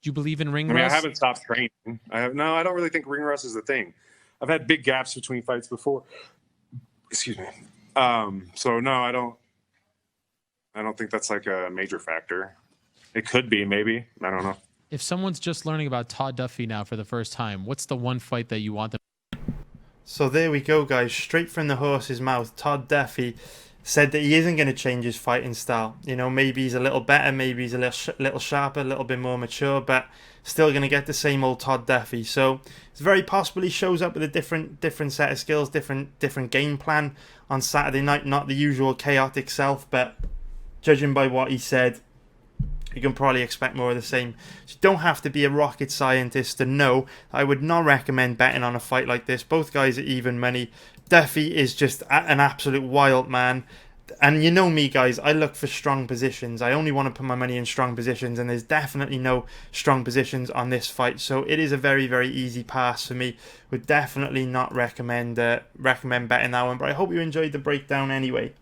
Do you believe in ring I mean, rust? I haven't stopped training. I don't really think ring rust is the thing. I've had big gaps between fights before. Excuse me. So no, I don't think that's like a major factor. It could be, maybe. I don't know. If someone's just learning about Todd Duffee now for the first time, what's the one fight that you want them? So there we go, guys. Straight from the horse's mouth. Todd Duffee said that he isn't going to change his fighting style. You know, maybe he's a little better, maybe he's a little sharper, a little bit more mature, but still going to get the same old Todd Duffee. So it's very possible he shows up with a different set of skills, different game plan on Saturday night. Not the usual chaotic self, but judging by what he said, you can probably expect more of the same. So you don't have to be a rocket scientist to know I would not recommend betting on a fight like this. Both guys are even money. Duffee is just an absolute wild man. And you know me, guys, I look for strong positions. I only want to put my money in strong positions, and there's definitely no strong positions on this fight. So it is a very, very easy pass for me. Would definitely not recommend betting that one, but I hope you enjoyed the breakdown anyway.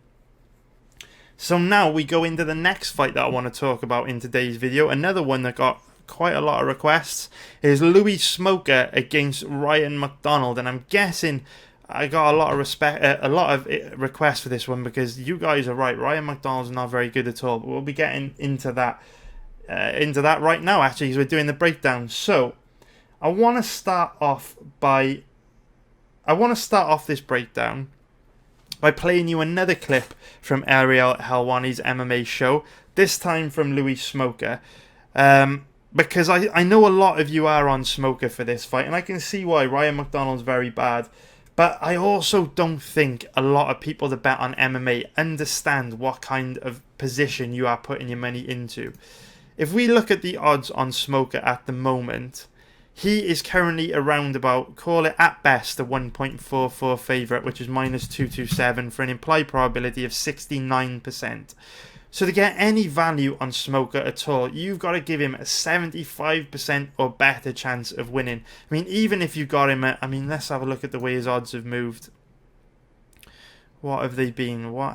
So now we go into the next fight that I want to talk about in today's video. Another one that got quite a lot of requests is Louis Smolka against Ryan MacDonald, and I'm guessing I got a lot of requests for this one because you guys are right. Ryan MacDonald's not very good at all. But we'll be getting into that right now, actually, as we're doing the breakdown. So I want to start off this breakdown by playing you another clip from Ariel Helwani's MMA show, this time from Louis Smolka, because I know a lot of you are on Smolka for this fight, and I can see why. Ryan MacDonald's very bad, but I also don't think a lot of people that bet on MMA understand what kind of position you are putting your money into. If we look at the odds on Smolka at the moment, he is currently around about, call it at best, a 1.44 favourite, which is minus 227 for an implied probability of 69%. So to get any value on Smolka at all, you've got to give him a 75% or better chance of winning. I mean, even if you got him at, let's have a look at the way his odds have moved. What have they been? Oh,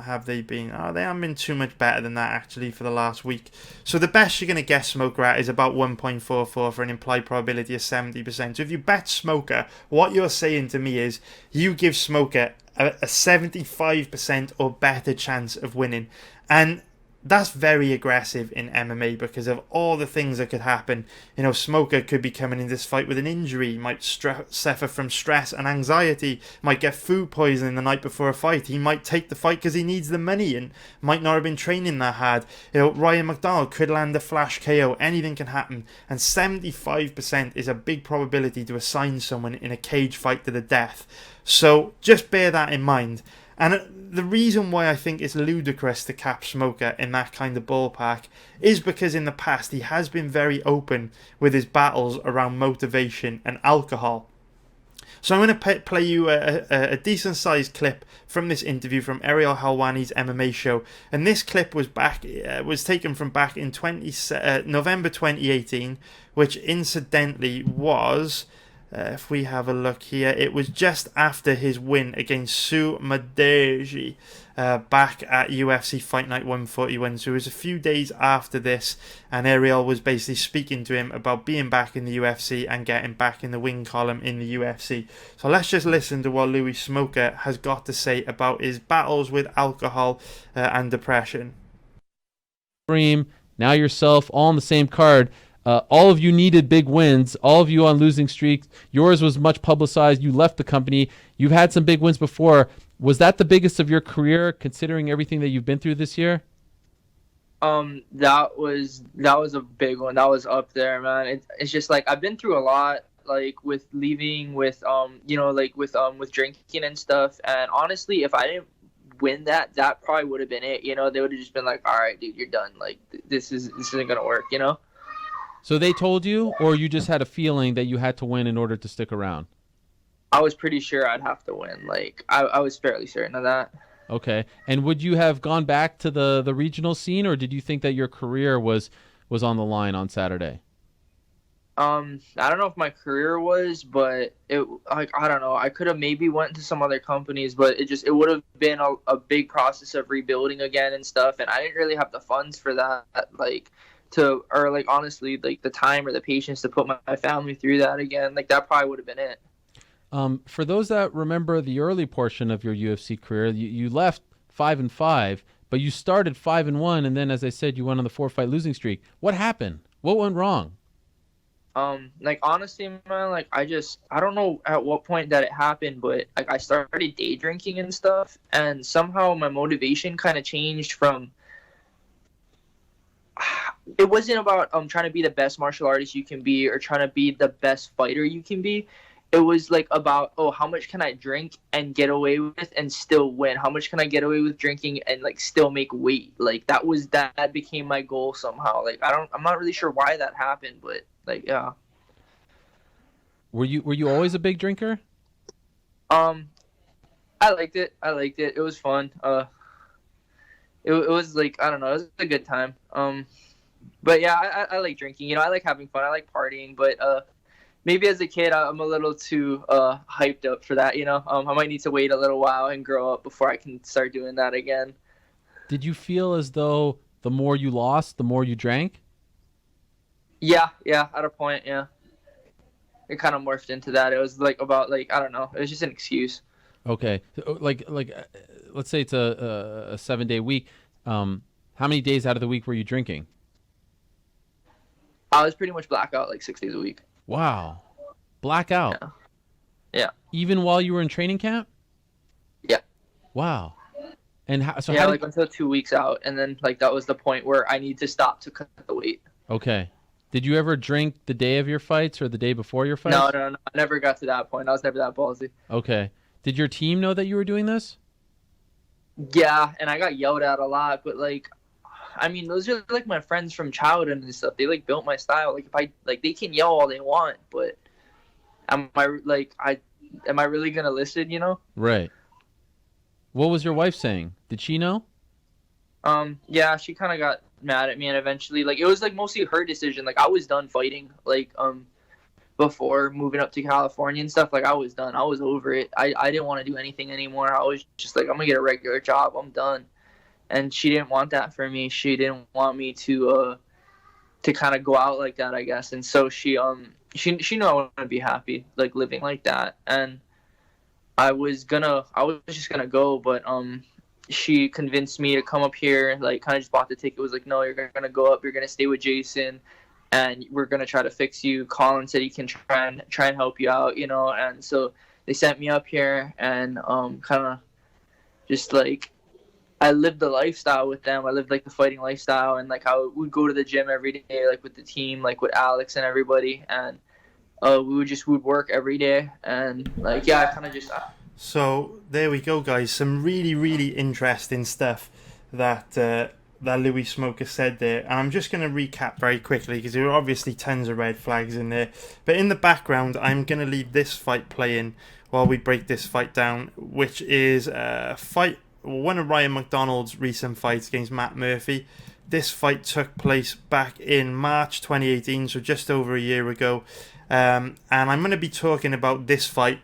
they haven't been too much better than that, actually, for the last week. So the best you're going to get Smolka at is about 1.44 for an implied probability of 70%. So if you bet Smolka, what you're saying to me is you give Smolka a 75% or better chance of winning. And that's very aggressive in MMA because of all the things that could happen. You know, Smolka could be coming in this fight with an injury, might suffer from stress and anxiety, might get food poisoning the night before a fight. He might take the fight because he needs the money and might not have been training that hard. You know, Ryan MacDonald could land a flash KO. Anything can happen. And 75% is a big probability to assign someone in a cage fight to the death. So just bear that in mind. And the reason why I think it's ludicrous to cap Smolka in that kind of ballpark is because in the past he has been very open with his battles around motivation and alcohol. So I'm going to play you a decent sized clip from this interview from Ariel Helwani's MMA show, and this clip was taken from back in November 2018, which incidentally was, if we have a look here, it was just after his win against Su Madeji back at UFC Fight Night 141. So it was a few days after this, and Ariel was basically speaking to him about being back in the UFC and getting back in the win column in the UFC. So let's just listen to what Louis Smolka has got to say about his battles with alcohol and depression. Now yourself, all on the same card. All of you needed big wins. All of you on losing streaks. Yours was much publicized. You left the company. You've had some big wins before. Was that the biggest of your career, considering everything that you've been through this year? That was a big one. That was up there, man. It's just like I've been through a lot, like with leaving, with with drinking and stuff. And honestly, if I didn't win that probably would have been it. They would have just been like, all right, dude, you're done. Like this isn't gonna work. So they told you, or you just had a feeling that you had to win in order to stick around? I was pretty sure I'd have to win. Like I was fairly certain of that. Okay. And would you have gone back to the regional scene, or did you think that your career was on the line on Saturday? I don't know if my career was, but I don't know. I could have maybe went to some other companies, but it would have been a big process of rebuilding again and stuff, and I didn't really have the funds for that, honestly, like the time or the patience to put my family through that again. Like that probably would have been it. For those that remember the early portion of your UFC career, you left 5-5, but you started 5-1, and then, as I said, you went on the 4-fight losing streak. What happened? What went wrong? Honestly, man, I don't know at what point that it happened, but I started day drinking and stuff, and somehow my motivation kind of changed from. It wasn't about trying to be the best martial artist you can be or trying to be the best fighter you can be. It was about, how much can I drink and get away with and still win? How much can I get away with drinking and still make weight? That became my goal somehow. I'm not really sure why that happened, but yeah. Were you always a big drinker? I liked it. It was fun. It was I don't know, it was a good time. But yeah, I like drinking. I like having fun. I like partying, but maybe as a kid I'm a little too hyped up for that. I might need to wait a little while and grow up before I can start doing that again. Did you feel as though the more you lost, the more you drank? Yeah, at a point, yeah. It kind of morphed into that. It was about I don't know. It was just an excuse. Okay, let's say it's a 7-day week. How many days out of the week were you drinking? I was pretty much blackout 6 days a week. Wow, blackout. Yeah. Even while you were in training camp? Yeah. Wow. And how until 2 weeks out, and then that was the point where I need to stop to cut the weight. Okay. Did you ever drink the day of your fights or the day before your fights? No. I never got to that point. I was never that ballsy. Okay. Did your team know that you were doing this? Yeah, and I got yelled at a lot, but those are my friends from childhood and stuff. They built my style. If I they can yell all they want, but am I really gonna listen? Right. What was your wife saying? Did she know? Yeah, she kind of got mad at me, and eventually, it was mostly her decision. I was done fighting. Before moving up to California and stuff, I was done. I was over it. I didn't want to do anything anymore. I was just I'm gonna get a regular job. I'm done. And she didn't want that for me. She didn't want me to kind of go out like that, I guess. And so she knew I wouldn't be happy living like that. And I was just gonna go, but she convinced me to come up here. Kind of just bought the ticket. Was no, you're gonna go up. You're gonna stay with Jason, and we're gonna try to fix you. Colin said he can try and help you out, And so they sent me up here, and kind of just I lived the lifestyle with them. I lived the fighting lifestyle, and I would go to the gym every day, with the team, with Alex and everybody, and we would work every day, and I kind of just. So there we go, guys. Some really, really interesting stuff that Louis Smolka said there, and I'm just going to recap very quickly because there are obviously tons of red flags in there. But in the background, I'm going to leave this fight playing while we break this fight down, which is one of Ryan MacDonald's recent fights against Matt Murphy. This fight took place back in March 2018, so just over a year ago. And I'm going to be talking about this fight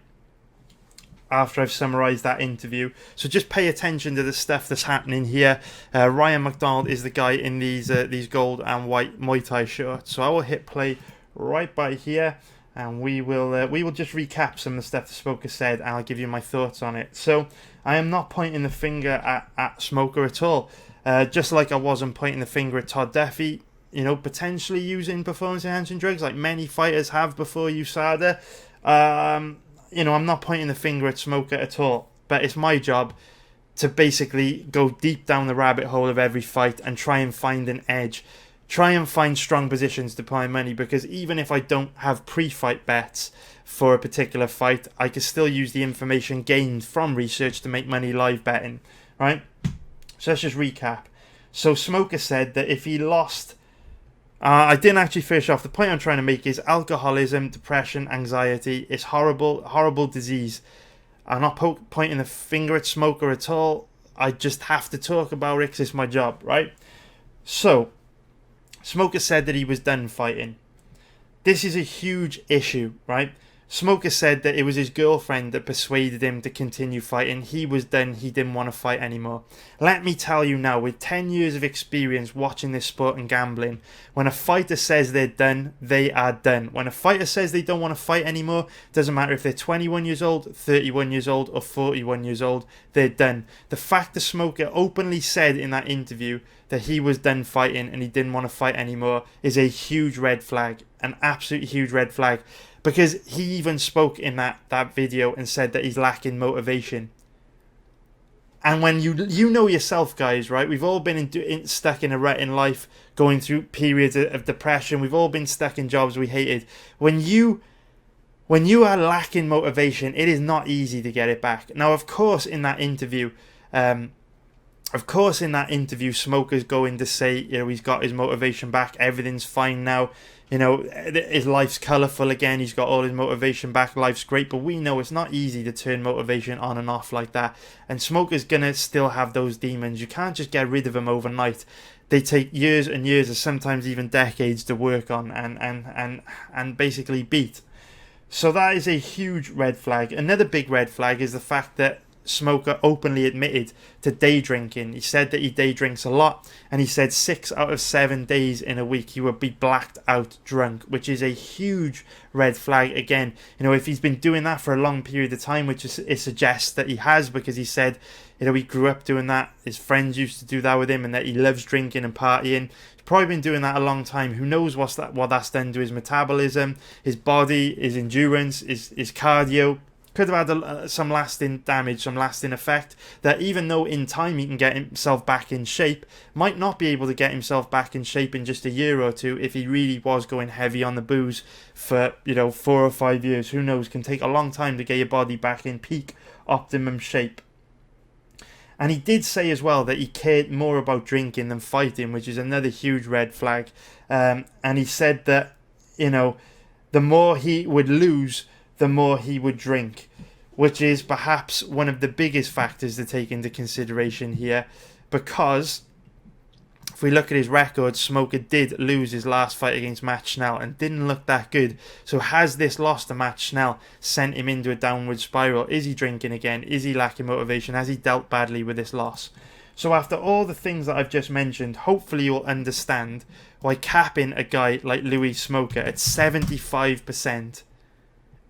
after I've summarised that interview. So just pay attention to the stuff that's happening here. Ryan MacDonald is the guy in these gold and white Muay Thai shorts. So I will hit play right by here, and we will just recap some of the stuff that Smolka said, and I'll give you my thoughts on it. So I am not pointing the finger at Smolka at all. Just like I wasn't pointing the finger at Todd Duffee, potentially using performance-enhancing drugs like many fighters have before USADA. I'm not pointing the finger at Smolka at all, but it's my job to basically go deep down the rabbit hole of every fight and try and find an edge. Try and find strong positions to put my money, because even if I don't have pre-fight bets for a particular fight, I can still use the information gained from research to make money live betting, right? So let's just recap. So Smolka said that if he lost... I didn't actually finish off. The point I'm trying to make is alcoholism, depression, anxiety is horrible disease. I'm not pointing the finger at Smolka at all. I just have to talk about it because it's my job, right? So, Smolka said that he was done fighting. This is a huge issue, right? Smolka said that it was his girlfriend that persuaded him to continue fighting. He was done. He didn't want to fight anymore. Let me tell you now, with 10 years of experience watching this sport and gambling, when a fighter says they're done, they are done. When a fighter says they don't want to fight anymore, doesn't matter if they're 21 years old, 31 years old, or 41 years old, they're done. The fact that Smolka openly said in that interview that he was done fighting and he didn't want to fight anymore is a huge red flag. An absolute huge red flag. Because he even spoke in that video and said that he's lacking motivation. And when you know yourself, guys, right? We've all been stuck in a rut in life, going through periods of depression. We've all been stuck in jobs we hated. When you are lacking motivation, it is not easy to get it back. Now, of course, in that interview, Smolka's going to say, you know, he's got his motivation back. Everything's fine now. You know, his life's colourful again. He's got all his motivation back. Life's great. But we know it's not easy to turn motivation on and off like that. And Smolka's going to still have those demons. You can't just get rid of them overnight. They take years and years, or sometimes even decades, to work on and basically beat. So that is a huge red flag. Another big red flag is the fact that Smolka openly admitted to day drinking. He said that he day drinks a lot, and he said 6 out of 7 days in a week he would be blacked out drunk, which is a huge red flag. Again, you know, if he's been doing that for a long period of time, which it suggests that he has, because he said, you know, he grew up doing that, his friends used to do that with him, and that he loves drinking and partying. He's probably been doing that a long time. Who knows what that's done to his metabolism, his body, his endurance, his cardio. Could have had some lasting damage, some lasting effect, that even though in time he can get himself back in shape, might not be able to get himself back in shape in just a year or two if he really was going heavy on the booze for, you know, 4 or 5 years. Who knows? Can take a long time to get your body back in peak optimum shape. And he did say as well that he cared more about drinking than fighting, which is another huge red flag. And he said that, you know, the more he would lose, the more he would drink, which is perhaps one of the biggest factors to take into consideration here, because if we look at his record, Smolka did lose his last fight against Matt Schnell and didn't look that good. So has this loss to Matt Schnell sent him into a downward spiral? Is he drinking again? Is he lacking motivation? Has he dealt badly with this loss? So after all the things that I've just mentioned, hopefully you'll understand why capping a guy like Louis Smolka at 75%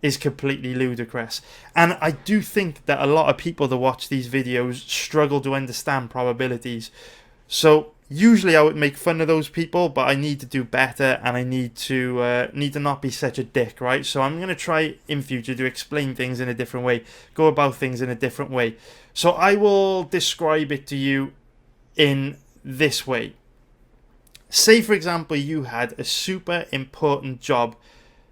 is completely ludicrous. And I do think that a lot of people that watch these videos struggle to understand probabilities. So usually I would make fun of those people, but I need to do better, and I need to not be such a dick, right? So I'm going to try in future to explain things in a different way, go about things in a different way. So I will describe it to you in this way. Say, for example, you had a super important job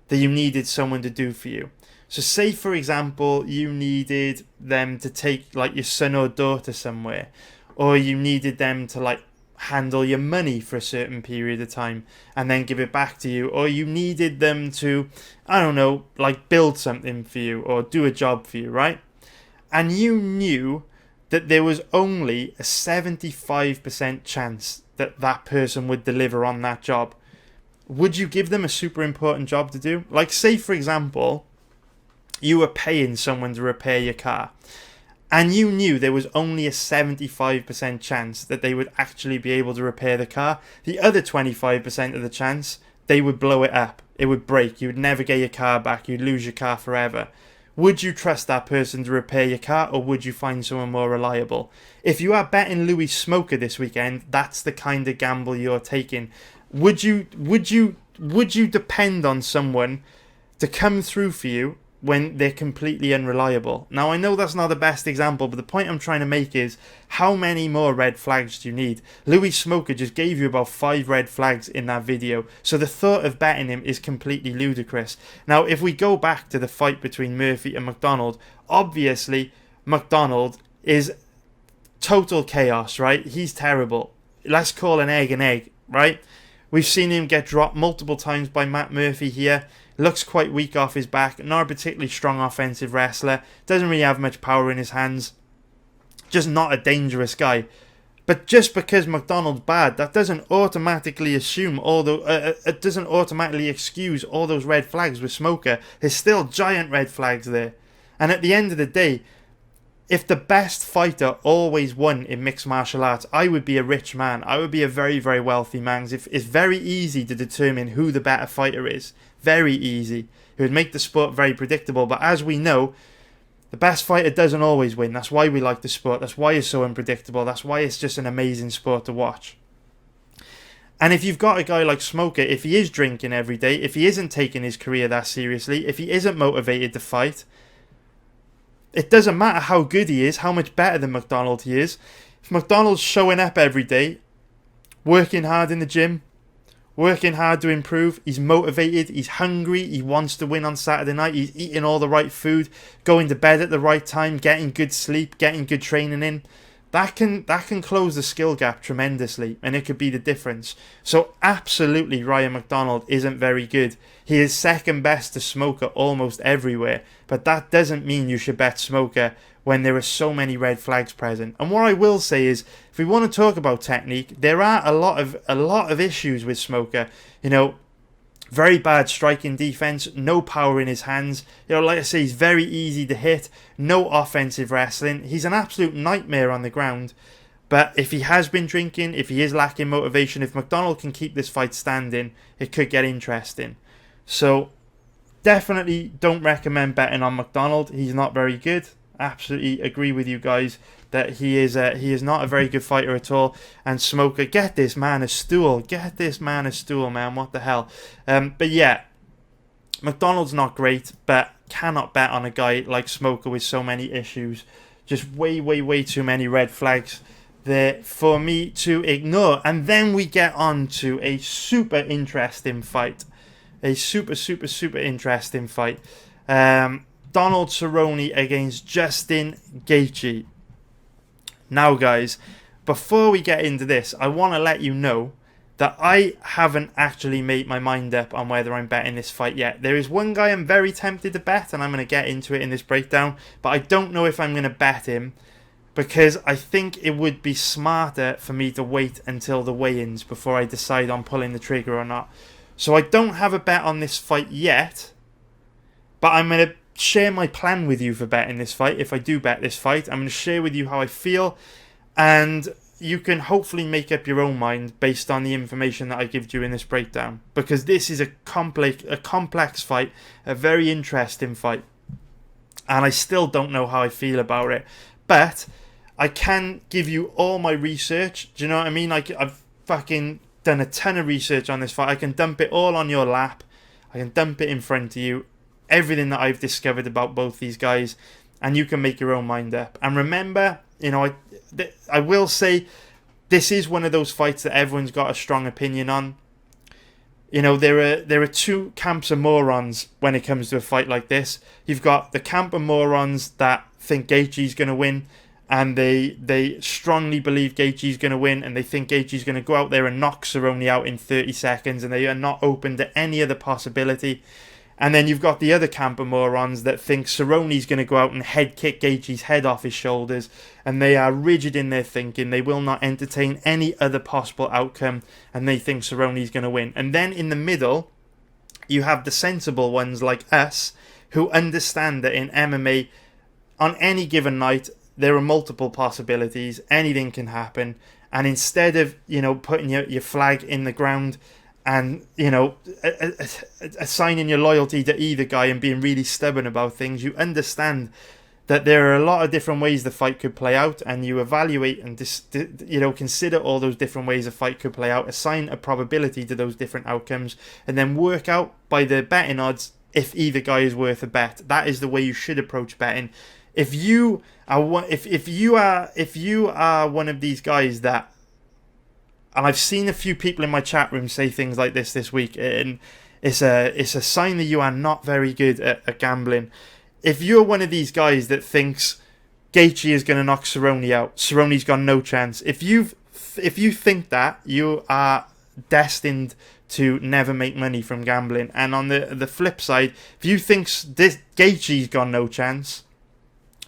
that you needed someone to do for you. So say, for example, you needed them to take like your son or daughter somewhere, or you needed them to like handle your money for a certain period of time and then give it back to you, or you needed them to, I don't know, like build something for you or do a job for you, right? And you knew that there was only a 75% chance that that person would deliver on that job. Would you give them a super important job to do? Like, say, for example, you were paying someone to repair your car, and you knew there was only a 75% chance that they would actually be able to repair the car. The other 25% of the chance, they would blow it up. It would break. You would never get your car back. You'd lose your car forever. Would you trust that person to repair your car, or would you find someone more reliable? If you are betting Louis Smolka this weekend, that's the kind of gamble you're taking. Would you depend on someone to come through for you when they're completely unreliable. Now, I know that's not the best example, but the point I'm trying to make is, how many more red flags do you need? Louis Smolka just gave you about 5 red flags in that video, so the thought of betting him is completely ludicrous. Now, if we go back to the fight between Murphy and MacDonald, obviously, MacDonald is total chaos, right? He's terrible. Let's call an egg, right? We've seen him get dropped multiple times by Matt Murphy here. Looks quite weak off his back. Not a particularly strong offensive wrestler. Doesn't really have much power in his hands. Just not a dangerous guy. But just because MacDonald's bad, that doesn't automatically assume it doesn't automatically excuse all those red flags with Smolka. There's still giant red flags there. And at the end of the day, if the best fighter always won in mixed martial arts, I would be a rich man. I would be a very, very wealthy man. It's very easy to determine who the better fighter is. Very easy. It would make the sport very predictable. But as we know, the best fighter doesn't always win. That's why we like the sport. That's why it's so unpredictable. That's why it's just an amazing sport to watch. And if you've got a guy like Smolka, if he is drinking every day, if he isn't taking his career that seriously, if he isn't motivated to fight, it doesn't matter how good he is, how much better than MacDonald he is. If MacDonald's showing up every day, working hard in the gym, working hard to improve, he's motivated, he's hungry, he wants to win on Saturday night, he's eating all the right food, going to bed at the right time, getting good sleep, getting good training in, that can close the skill gap tremendously, and it could be the difference. So absolutely, Ryan MacDonald isn't very good. He is second best to Smolka almost everywhere, but that doesn't mean you should bet Smolka when there are so many red flags present. And what I will say is, if we want to talk about technique, there are a lot of issues with Smolka. You know, very bad striking defense, no power in his hands. You know, like I say, he's very easy to hit, no offensive wrestling. He's an absolute nightmare on the ground. But if he has been drinking, if he is lacking motivation, if MacDonald can keep this fight standing, it could get interesting. So definitely don't recommend betting on MacDonald. He's not very good. Absolutely agree with you guys that he is not a very good fighter at all. And Smolka, get this man a stool. Get this man a stool, man. What the hell? But yeah, MacDonald's not great, but cannot bet on a guy like Smolka with so many issues. Just way too many red flags there for me to ignore. And then we get on to a super interesting fight. A super interesting fight. Donald Cerrone against Justin Gaethje. Now, guys, before we get into this, I want to let you know that I haven't actually made my mind up on whether I'm betting this fight yet. There is one guy I'm very tempted to bet, and I'm going to get into it in this breakdown, but I don't know if I'm going to bet him because I think it would be smarter for me to wait until the weigh-ins before I decide on pulling the trigger or not. So I don't have a bet on this fight yet, but I'm going to share my plan with you for betting this fight. If I do bet this fight, I'm going to share with you how I feel, and you can hopefully make up your own mind based on the information that I give you in this breakdown, because this is a complex fight, a very interesting fight, and I still don't know how I feel about it, but I can give you all my research. Do you know what I mean? Like, I've fucking done a ton of research on this fight. I can dump it all on your lap. I can dump it in front of you, everything that I've discovered about both these guys, and you can make your own mind up. And remember, you know, I will say this is one of those fights that everyone's got a strong opinion on. You know, there are two camps of morons when it comes to a fight like this. You've got the camp of morons that think Gaethje's going to win, and they strongly believe Gaethje's going to win, and they think Gaethje's going to go out there and knock Cerrone out in 30 seconds, and they are not open to any other possibility. And then you've got the other camp of morons that think Cerrone's going to go out and head kick Gaethje's head off his shoulders, and they are rigid in their thinking. They will not entertain any other possible outcome, and they think Cerrone's going to win. And then in the middle, you have the sensible ones like us, who understand that in MMA, on any given night, there are multiple possibilities. Anything can happen. And instead of, you know, putting your flag in the ground and, you know, assigning your loyalty to either guy and being really stubborn about things, you understand that there are a lot of different ways the fight could play out, and you evaluate and consider all those different ways a fight could play out, assign a probability to those different outcomes, and then work out by the betting odds if either guy is worth a bet. That is the way you should approach betting. If you are one of these guys that, and I've seen a few people in my chat room say things like this week, and it's a sign that you are not very good at gambling. If you're one of these guys that thinks Gaethje is going to knock Cerrone out, Cerrone's got no chance. If you think that, you are destined to never make money from gambling. And on the flip side, if you think this Gaethje's got no chance,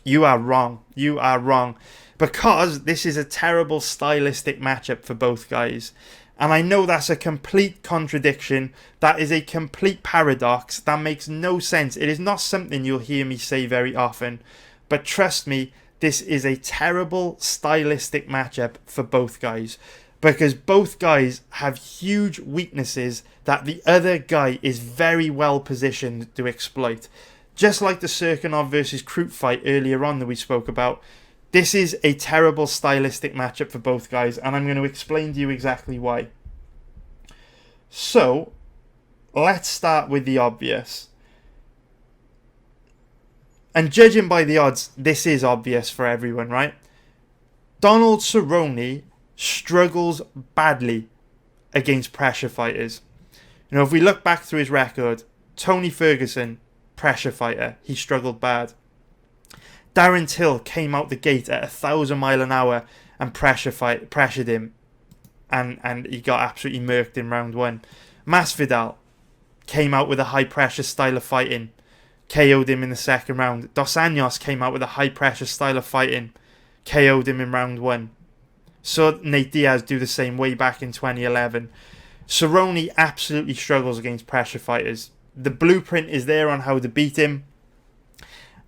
you are wrong. You are wrong. Because this is a terrible stylistic matchup for both guys. And I know that's a complete contradiction. That is a complete paradox. That makes no sense. It is not something you'll hear me say very often. But trust me, this is a terrible stylistic matchup for both guys. Because both guys have huge weaknesses that the other guy is very well positioned to exploit. Just like the Cirkunov versus Crute fight earlier on that we spoke about, this is a terrible stylistic matchup for both guys, and I'm going to explain to you exactly why. So, let's start with the obvious. And judging by the odds, this is obvious for everyone, right? Donald Cerrone struggles badly against pressure fighters. You know, if we look back through his record, Tony Ferguson, pressure fighter, he struggled bad. Darren Till came out the gate at 1,000 miles an hour and pressured him, and he got absolutely murked in round 1. Masvidal came out with a high pressure style of fighting, KO'd him in the second round. Dos Anjos came out with a high pressure style of fighting, KO'd him in round 1. Saw Nate Diaz do the same way back in 2011. Cerrone absolutely struggles against pressure fighters. The blueprint is there on how to beat him.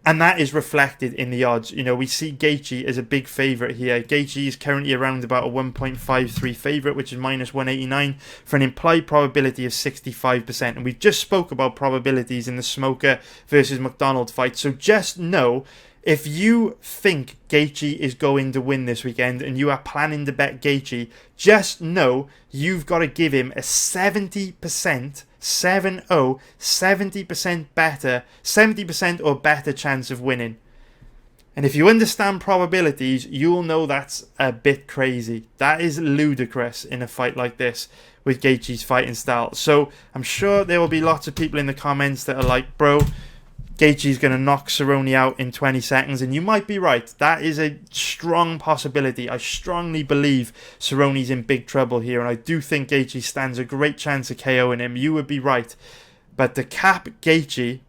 And that is reflected in the odds. You know, we see Gaethje as a big favourite here. Gaethje is currently around about a 1.53 favourite, which is minus 189, for an implied probability of 65%. And we've just spoke about probabilities in the Smolka versus MacDonald fight. So just know, if you think Gaethje is going to win this weekend and you are planning to bet Gaethje, just know you've got to give him a 70%, 70% better, 70% or better chance of winning. And if you understand probabilities, you'll know that's a bit crazy. That is ludicrous in a fight like this with Gaethje's fighting style. So I'm sure there will be lots of people in the comments that are like, bro, Gaethje's going to knock Cerrone out in 20 seconds. And you might be right. That is a strong possibility. I strongly believe Cerrone's in big trouble here. And I do think Gaethje stands a great chance of KOing him. You would be right. But to cap Gaethje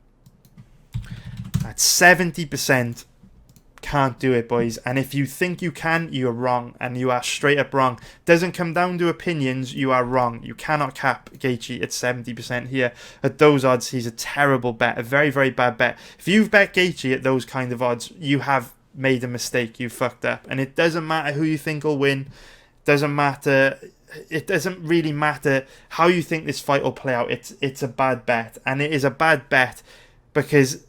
at 70%, can't do it, boys. And if you think you can, you're wrong. And you are straight up wrong. Doesn't come down to opinions. You are wrong. You cannot cap Gaethje at 70% here. At those odds, he's a terrible bet. A very, very bad bet. If you've bet Gaethje at those kind of odds, you have made a mistake. You fucked up. And it doesn't matter who you think will win. Doesn't matter. It doesn't really matter how you think this fight will play out. It's a bad bet. And it is a bad bet because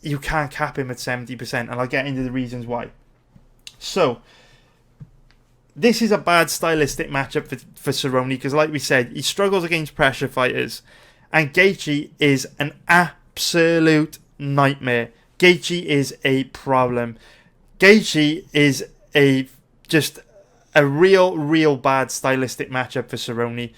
you can't cap him at 70%, and I'll get into the reasons why. So, this is a bad stylistic matchup for Cerrone, because like we said, he struggles against pressure fighters, and Gaethje is an absolute nightmare. Gaethje is a problem. Gaethje is just a real bad stylistic matchup for Cerrone,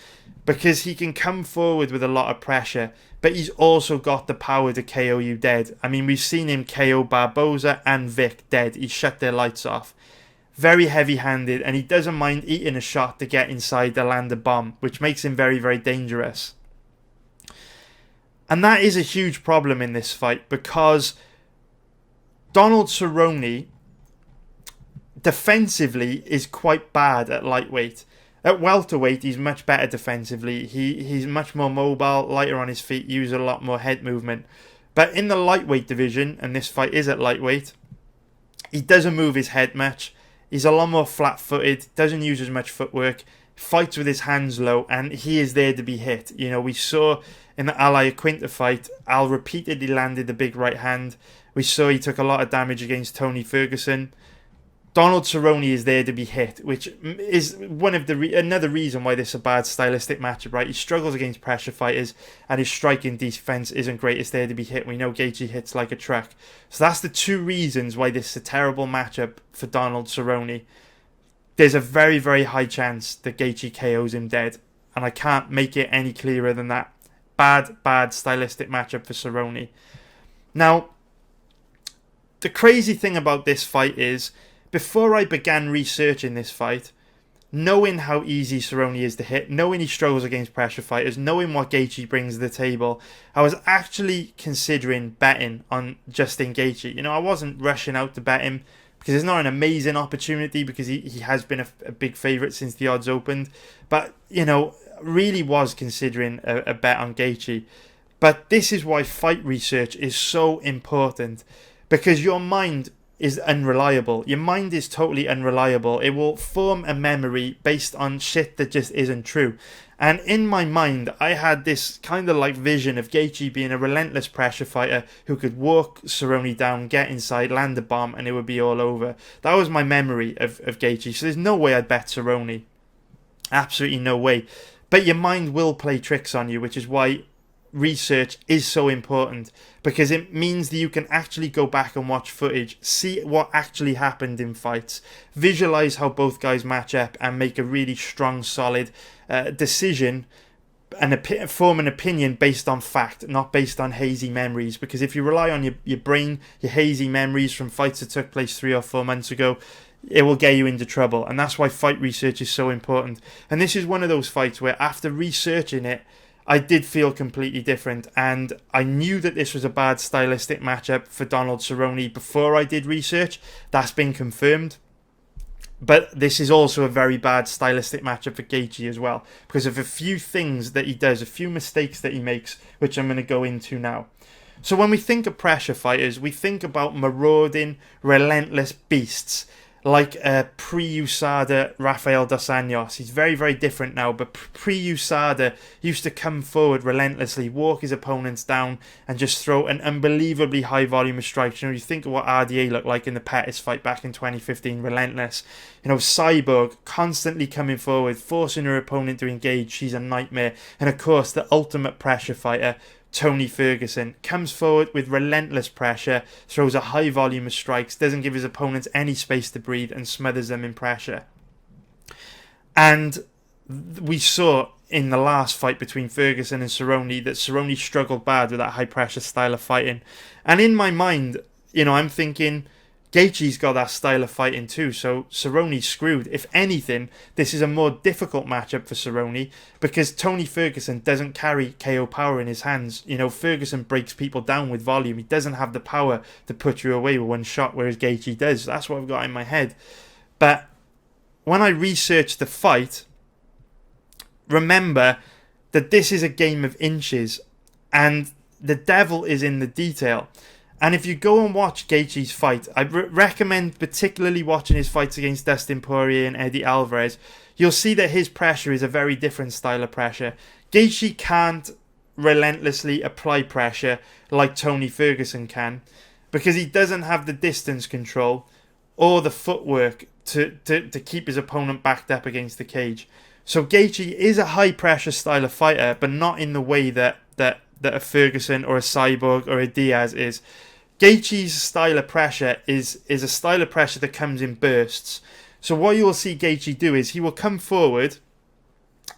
because he can come forward with a lot of pressure, but he's also got the power to KO you dead. I mean, we've seen him KO Barboza and Vic dead. He shut their lights off. Very heavy-handed, and he doesn't mind eating a shot to get inside to land a bomb, which makes him very, very dangerous. And that is a huge problem in this fight, because Donald Cerrone defensively is quite bad at lightweight. At welterweight, he's much better defensively. He's much more mobile, lighter on his feet, uses a lot more head movement. But in the lightweight division, and this fight is at lightweight, he doesn't move his head much. He's a lot more flat-footed, doesn't use as much footwork, fights with his hands low, and he is there to be hit. You know, we saw in the Al Iaquinta fight, Al repeatedly landed the big right hand. We saw he took a lot of damage against Tony Ferguson. Donald Cerrone is there to be hit, which is one of the another reason why this is a bad stylistic matchup, right? He struggles against pressure fighters, and his striking defense isn't great. It's there to be hit. We know Gaethje hits like a truck. So that's the two reasons why this is a terrible matchup for Donald Cerrone. There's a very, very high chance that Gaethje KOs him dead, and I can't make it any clearer than that. Bad stylistic matchup for Cerrone. Now, the crazy thing about this fight is, before I began researching this fight, knowing how easy Cerrone is to hit, knowing he struggles against pressure fighters, knowing what Gaethje brings to the table, I was actually considering betting on Justin Gaethje. You know, I wasn't rushing out to bet him because it's not an amazing opportunity, because he has been a big favourite since the odds opened. But, you know, really was considering a bet on Gaethje. But this is why fight research is so important, because your mind is unreliable. Your mind is totally unreliable. It will form a memory based on shit that just isn't true. And in my mind, I had this kind of like vision of Gaethje being a relentless pressure fighter who could walk Cerrone down, get inside, land a bomb, and it would be all over. That was my memory of Gaethje. So there's no way I'd bet Cerrone. Absolutely no way. But your mind will play tricks on you, which is why research is so important, because it means that you can actually go back and watch footage, see what actually happened in fights, visualize how both guys match up, and make a really strong, solid decision and form an opinion based on fact, not based on hazy memories. Because if you rely on your brain, your hazy memories from fights that took place 3 or 4 months ago, it will get you into trouble. And that's why fight research is so important. And this is one of those fights where, after researching it, I did feel completely different, and I knew that this was a bad stylistic matchup for Donald Cerrone before I did research. That's been confirmed. But this is also a very bad stylistic matchup for Gaethje as well, because of a few things that he does, a few mistakes that he makes, which I'm going to go into now. So when we think of pressure fighters, we think about marauding, relentless beasts, like pre-USADA Rafael dos Anjos. He's very, very different now, but pre-USADA used to come forward relentlessly, walk his opponents down, and just throw an unbelievably high volume of strikes. You know, you think of what RDA looked like in the Pettis fight back in 2015, relentless. You know, Cyborg constantly coming forward, forcing her opponent to engage. She's a nightmare. And of course, the ultimate pressure fighter, Tony Ferguson, comes forward with relentless pressure, throws a high volume of strikes, doesn't give his opponents any space to breathe, and smothers them in pressure. And we saw in the last fight between Ferguson and Cerrone that Cerrone struggled bad with that high pressure style of fighting. And in my mind, you know, I'm thinking, Gaethje's got that style of fighting too, so Cerrone's screwed. If anything, this is a more difficult matchup for Cerrone, because Tony Ferguson doesn't carry KO power in his hands. You know, Ferguson breaks people down with volume. He doesn't have the power to put you away with one shot, whereas Gaethje does. That's what I've got in my head. But when I researched the fight, remember that this is a game of inches, and the devil is in the detail. And if you go and watch Gaethje's fight, I recommend particularly watching his fights against Dustin Poirier and Eddie Alvarez. You'll see that his pressure is a very different style of pressure. Gaethje can't relentlessly apply pressure like Tony Ferguson can, because he doesn't have the distance control or the footwork to keep his opponent backed up against the cage. So Gaethje is a high pressure style of fighter, but not in the way that a Ferguson or a Cyborg or a Diaz is. Gaethje's style of pressure is a style of pressure that comes in bursts. So what you will see Gaethje do is he will come forward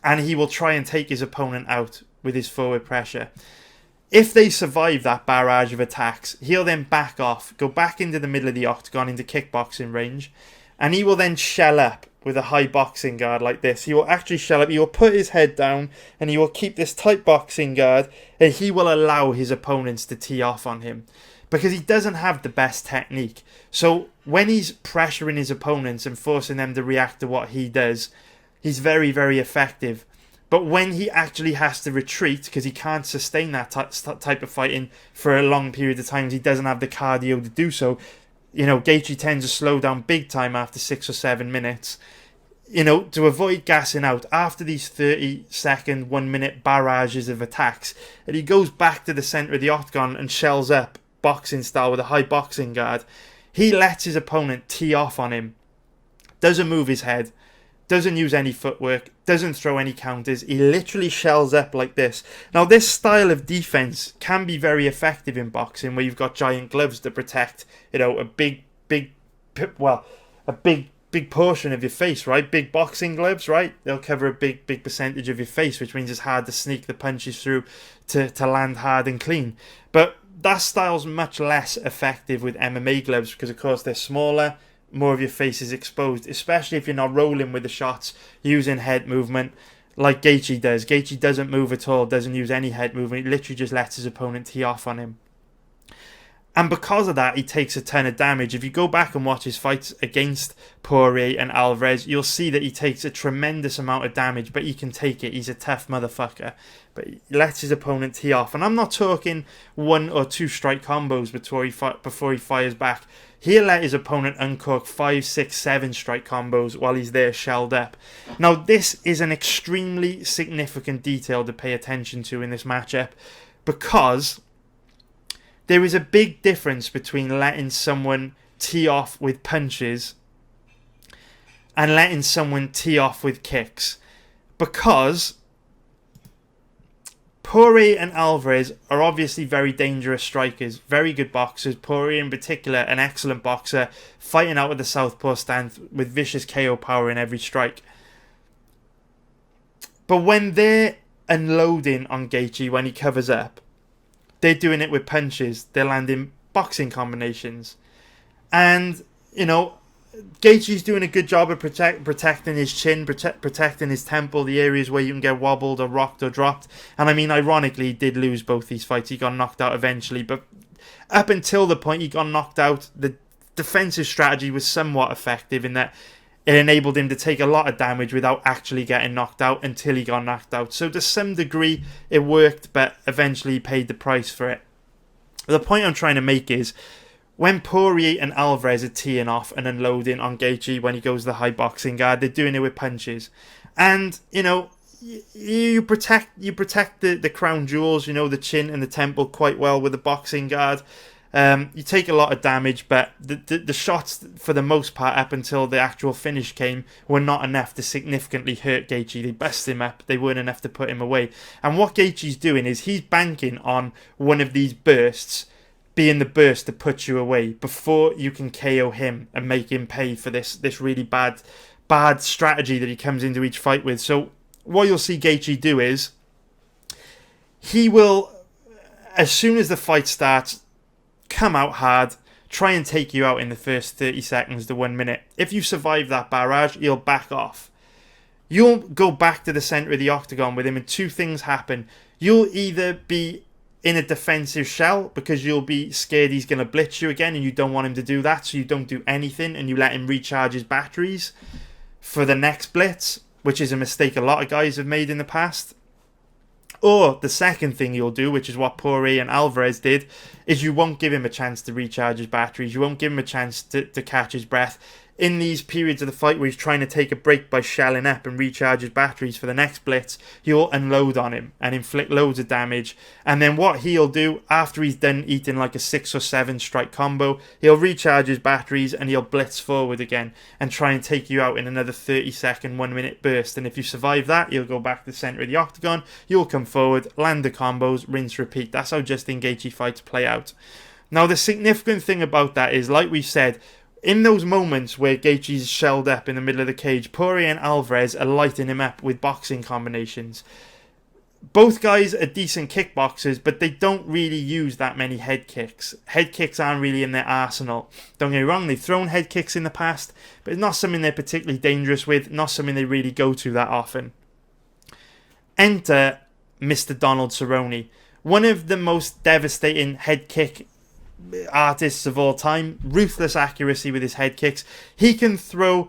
and he will try and take his opponent out with his forward pressure. If they survive that barrage of attacks, he'll then back off, go back into the middle of the octagon, into kickboxing range, and he will then shell up with a high boxing guard like this. He will actually shell up, he will put his head down, and he will keep this tight boxing guard, and he will allow his opponents to tee off on him, because he doesn't have the best technique. So when he's pressuring his opponents and forcing them to react to what he does, he's very, very effective. But when he actually has to retreat, because he can't sustain that type of fighting for a long period of time, he doesn't have the cardio to do so. You know, Gaethje tends to slow down big time after 6 or 7 minutes. You know, to avoid gassing out after these 30-second, 1-minute barrages of attacks, and he goes back to the centre of the octagon and shells up boxing style with a high boxing guard. He lets his opponent tee off on him doesn't move his head, doesn't use any footwork, doesn't throw any counters. He literally shells up like this. Now, this style of defense can be very effective in boxing, where you've got giant gloves to protect, a big portion of your face, right? Big boxing gloves, right? They'll cover a big percentage of your face, which means it's hard to sneak the punches through to land hard and clean. But that style's much less effective with MMA gloves because, of course, they're smaller, more of your face is exposed, especially if you're not rolling with the shots, using head movement like Gaethje does. Gaethje doesn't move at all, doesn't use any head movement. He literally just lets his opponent tee off on him. And because of that, he takes a ton of damage. If you go back and watch his fights against Poirier and Alvarez, you'll see that he takes a tremendous amount of damage, but he can take it. He's a tough motherfucker. But he lets his opponent tee off. And I'm not talking 1 or 2 strike combos before he fires back. He'll let his opponent uncork 5, 6, 7 strike combos while he's there shelled up. Now, this is an extremely significant detail to pay attention to in this matchup, because there is a big difference between letting someone tee off with punches and letting someone tee off with kicks. Because Poirier and Alvarez are obviously very dangerous strikers, very good boxers. Poirier in particular, an excellent boxer, fighting out with the southpaw stance with vicious KO power in every strike. But when they're unloading on Gaethje when he covers up, they're doing it with punches. They're landing boxing combinations. And, Gaethje's doing a good job of protecting his chin, protecting his temple, the areas where you can get wobbled or rocked or dropped. And I mean, ironically, he did lose both these fights. He got knocked out eventually. But up until the point he got knocked out, the defensive strategy was somewhat effective in that it enabled him to take a lot of damage without actually getting knocked out until he got knocked out. So to some degree, it worked, but eventually he paid the price for it. The point I'm trying to make is, when Poirier and Alvarez are teeing off and unloading on Gaethje when he goes the high boxing guard, they're doing it with punches. And, you protect the crown jewels, the chin and the temple quite well with the boxing guard. You take a lot of damage, but the shots, for the most part, up until the actual finish came, were not enough to significantly hurt Gaethje. They busted him up. They weren't enough to put him away. And what Gaethje's doing is he's banking on one of these bursts being the burst to put you away before you can KO him and make him pay for this really bad strategy that he comes into each fight with. So what you'll see Gaethje do is he will, as soon as the fight starts, come out hard, try and take you out in the first 30 seconds to 1 minute. If you survive that barrage, you'll back off. You'll go back to the centre of the octagon with him, and 2 things happen. You'll either be in a defensive shell because you'll be scared he's going to blitz you again and you don't want him to do that, so you don't do anything and you let him recharge his batteries for the next blitz, which is a mistake a lot of guys have made in the past. Or the second thing you'll do, which is what Poirier and Alvarez did, is you won't give him a chance to recharge his batteries. You won't give him a chance to catch his breath. In these periods of the fight where he's trying to take a break by shelling up and recharge his batteries for the next blitz, you'll unload on him and inflict loads of damage. And then what he'll do, after he's done eating like a 6 or 7 strike combo, he'll recharge his batteries and he'll blitz forward again and try and take you out in another 30-second, 1 minute burst. And if you survive that, you'll go back to the centre of the octagon, you'll come forward, land the combos, rinse, repeat. That's how Justin Gaethje fights play out. Now, the significant thing about that is, like we said, in those moments where Gaethje's shelled up in the middle of the cage, Poirier and Alvarez are lighting him up with boxing combinations. Both guys are decent kickboxers, but they don't really use that many head kicks. Head kicks aren't really in their arsenal. Don't get me wrong, they've thrown head kicks in the past, but it's not something they're particularly dangerous with, not something they really go to that often. Enter Mr. Donald Cerrone, one of the most devastating head kick artists of all time. Ruthless accuracy with his head kicks. He can throw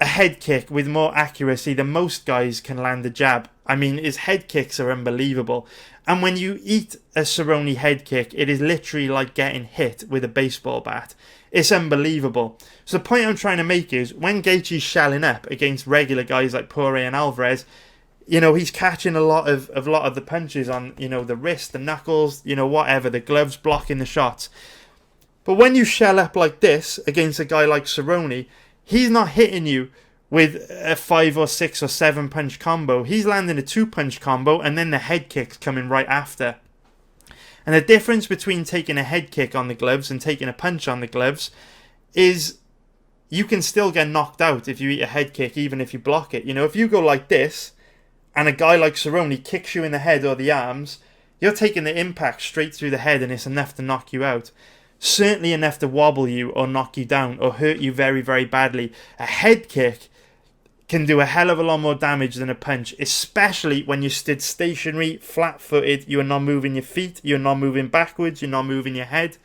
a head kick with more accuracy than most guys can land a jab. I mean, his head kicks are unbelievable. And when you eat a Cerrone head kick, it is literally like getting hit with a baseball bat. It's unbelievable. So the point I'm trying to make is, when Gaethje's shelling up against regular guys like Poirier and Alvarez, he's catching a lot of the punches on, the wrist, the knuckles, whatever, the gloves blocking the shots. But when you shell up like this against a guy like Cerrone, he's not hitting you with a 5 or 6 or 7 punch combo. He's landing a 2 punch combo, and then the head kick's coming right after. And the difference between taking a head kick on the gloves and taking a punch on the gloves is you can still get knocked out if you eat a head kick, even if you block it. You know, if you go like this and a guy like Cerrone kicks you in the head or the arms, you're taking the impact straight through the head, and it's enough to knock you out. Certainly enough to wobble you or knock you down or hurt you very, very badly. A head kick can do a hell of a lot more damage than a punch, especially when you stood stationary, flat-footed, you're not moving your feet, you're not moving backwards, you're not moving your head.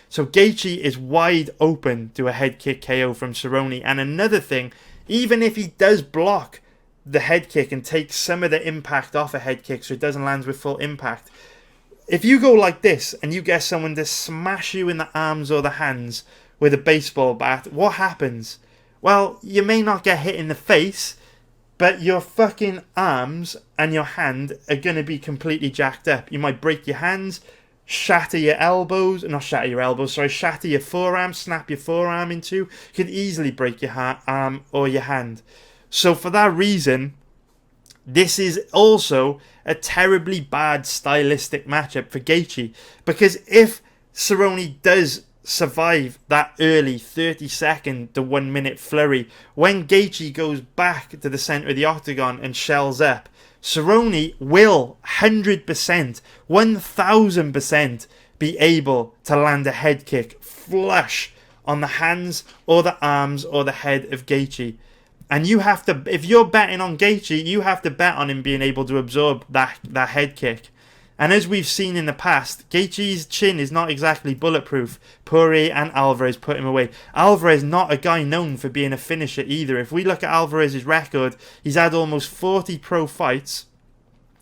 So Gaethje is wide open to a head kick KO from Cerrone. And another thing, even if he does block the head kick and take some of the impact off a head kick so it doesn't land with full impact, if you go like this and you get someone to smash you in the arms or the hands with a baseball bat, what happens? Well, you may not get hit in the face, but your fucking arms and your hand are going to be completely jacked up. You might break your hands, shatter your elbows, shatter your forearm, snap your forearm in two. Could easily break your arm or your hand. So for that reason, this is also a terribly bad stylistic matchup for Gaethje, because if Cerrone does survive that early 30-second to 1 minute flurry, when Gaethje goes back to the center of the octagon and shells up, Cerrone will 100%, 1000% be able to land a head kick flush on the hands or the arms or the head of Gaethje. And you have to, if you're betting on Gaethje, you have to bet on him being able to absorb that head kick. And as we've seen in the past, Gaethje's chin is not exactly bulletproof. Poirier and Alvarez put him away. Alvarez not a guy known for being a finisher either. If we look at Alvarez's record, he's had almost 40 pro fights.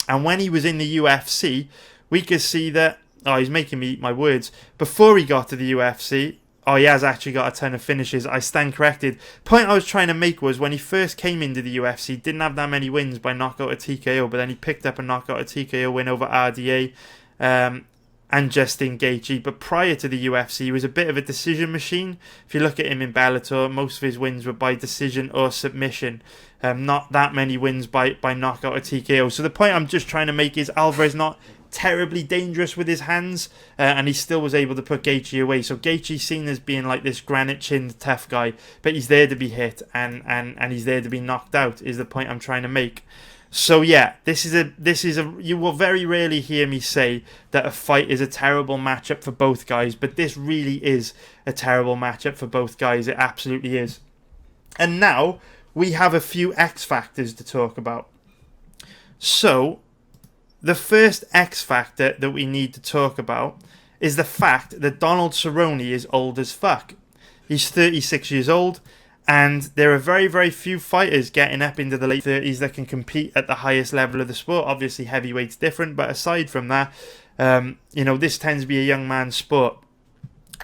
And when he was in the UFC, we could see that, he's making me eat my words. Before he got to the UFC, he has actually got a ton of finishes. I stand corrected. Point I was trying to make was when he first came into the UFC, didn't have that many wins by knockout or TKO, but then he picked up a knockout or TKO win over RDA and Justin Gaethje. But prior to the UFC, he was a bit of a decision machine. If you look at him in Bellator, most of his wins were by decision or submission. Not that many wins by knockout or TKO. So the point I'm just trying to make is Alvarez not terribly dangerous with his hands, and he still was able to put Gaethje away. So Gaethje's seen as being like this granite-chinned tough guy, but he's there to be hit and he's there to be knocked out, is the point I'm trying to make. So yeah, this is a you will very rarely hear me say that a fight is a terrible matchup for both guys, but this really is a terrible matchup for both guys. It absolutely is. And now we have a few X factors to talk about. So the first X factor that we need to talk about is the fact that Donald Cerrone is old as fuck. He's 36 years old, and there are very, very few fighters getting up into the late 30s that can compete at the highest level of the sport. Obviously, heavyweight's different, but aside from that, this tends to be a young man's sport.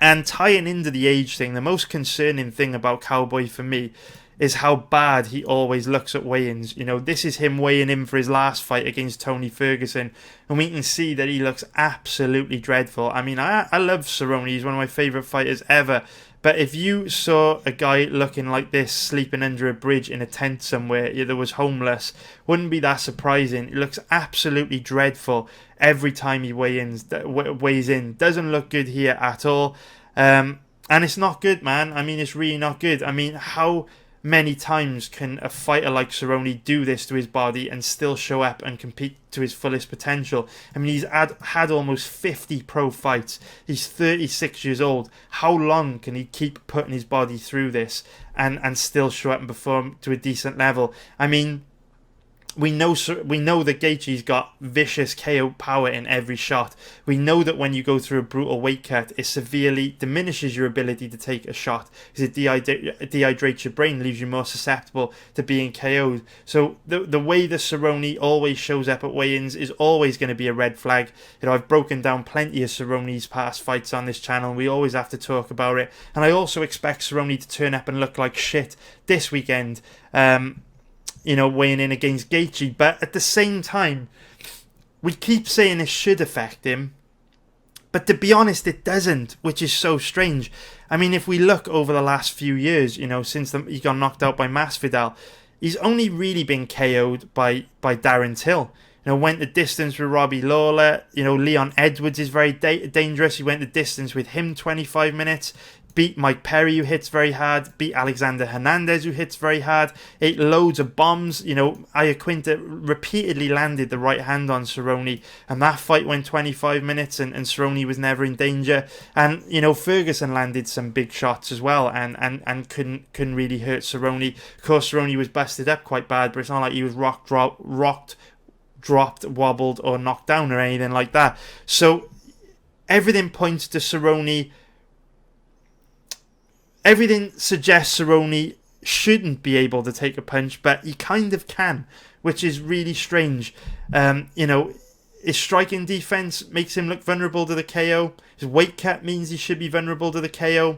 And tying into the age thing, the most concerning thing about Cowboy for me is how bad he always looks at weigh-ins. This is him weighing in for his last fight against Tony Ferguson, and we can see that he looks absolutely dreadful. I mean, I love Cerrone. He's one of my favourite fighters ever. But if you saw a guy looking like this, sleeping under a bridge in a tent somewhere that was homeless, wouldn't be that surprising. It looks absolutely dreadful every time he weighs in. Doesn't look good here at all. And it's not good, man. I mean, it's really not good. I mean, how many times can a fighter like Cerrone do this to his body and still show up and compete to his fullest potential? I mean, he's had almost 50 pro fights. He's 36 years old. How long can he keep putting his body through this and still show up and perform to a decent level? I mean, we know that Gaethje's got vicious KO power in every shot. We know that when you go through a brutal weight cut, it severely diminishes your ability to take a shot because it dehydrates your brain, leaves you more susceptible to being KO'd. So the way that Cerrone always shows up at weigh-ins is always going to be a red flag. I've broken down plenty of Cerrone's past fights on this channel. We always have to talk about it. And I also expect Cerrone to turn up and look like shit this weekend. Weighing in against Gaethje. But at the same time, we keep saying this should affect him, But to be honest, it doesn't, which is so strange. I mean, if we look over the last few years, you know, since he got knocked out by Masvidal, he's only really been KO'd by Darren Till. You know, went the distance with Robbie Lawler. You know, Leon Edwards is very dangerous. He went the distance with him 25 minutes. Beat Mike Perry, who hits very hard. Beat Alexander Hernandez, who hits very hard. Ate loads of bombs. You know, Iaquinta repeatedly landed the right hand on Cerrone, and that fight went 25 minutes, and Cerrone was never in danger. And, you know, Ferguson landed some big shots as well, and couldn't really hurt Cerrone. Of course, Cerrone was busted up quite bad, but it's not like he was rocked, dropped, wobbled, or knocked down or anything like that. So everything points to Cerrone. Everything suggests Cerrone shouldn't be able to take a punch, but he kind of can, which is really strange. You know, his striking defense makes him look vulnerable to the KO. His weight cut means he should be vulnerable to the KO,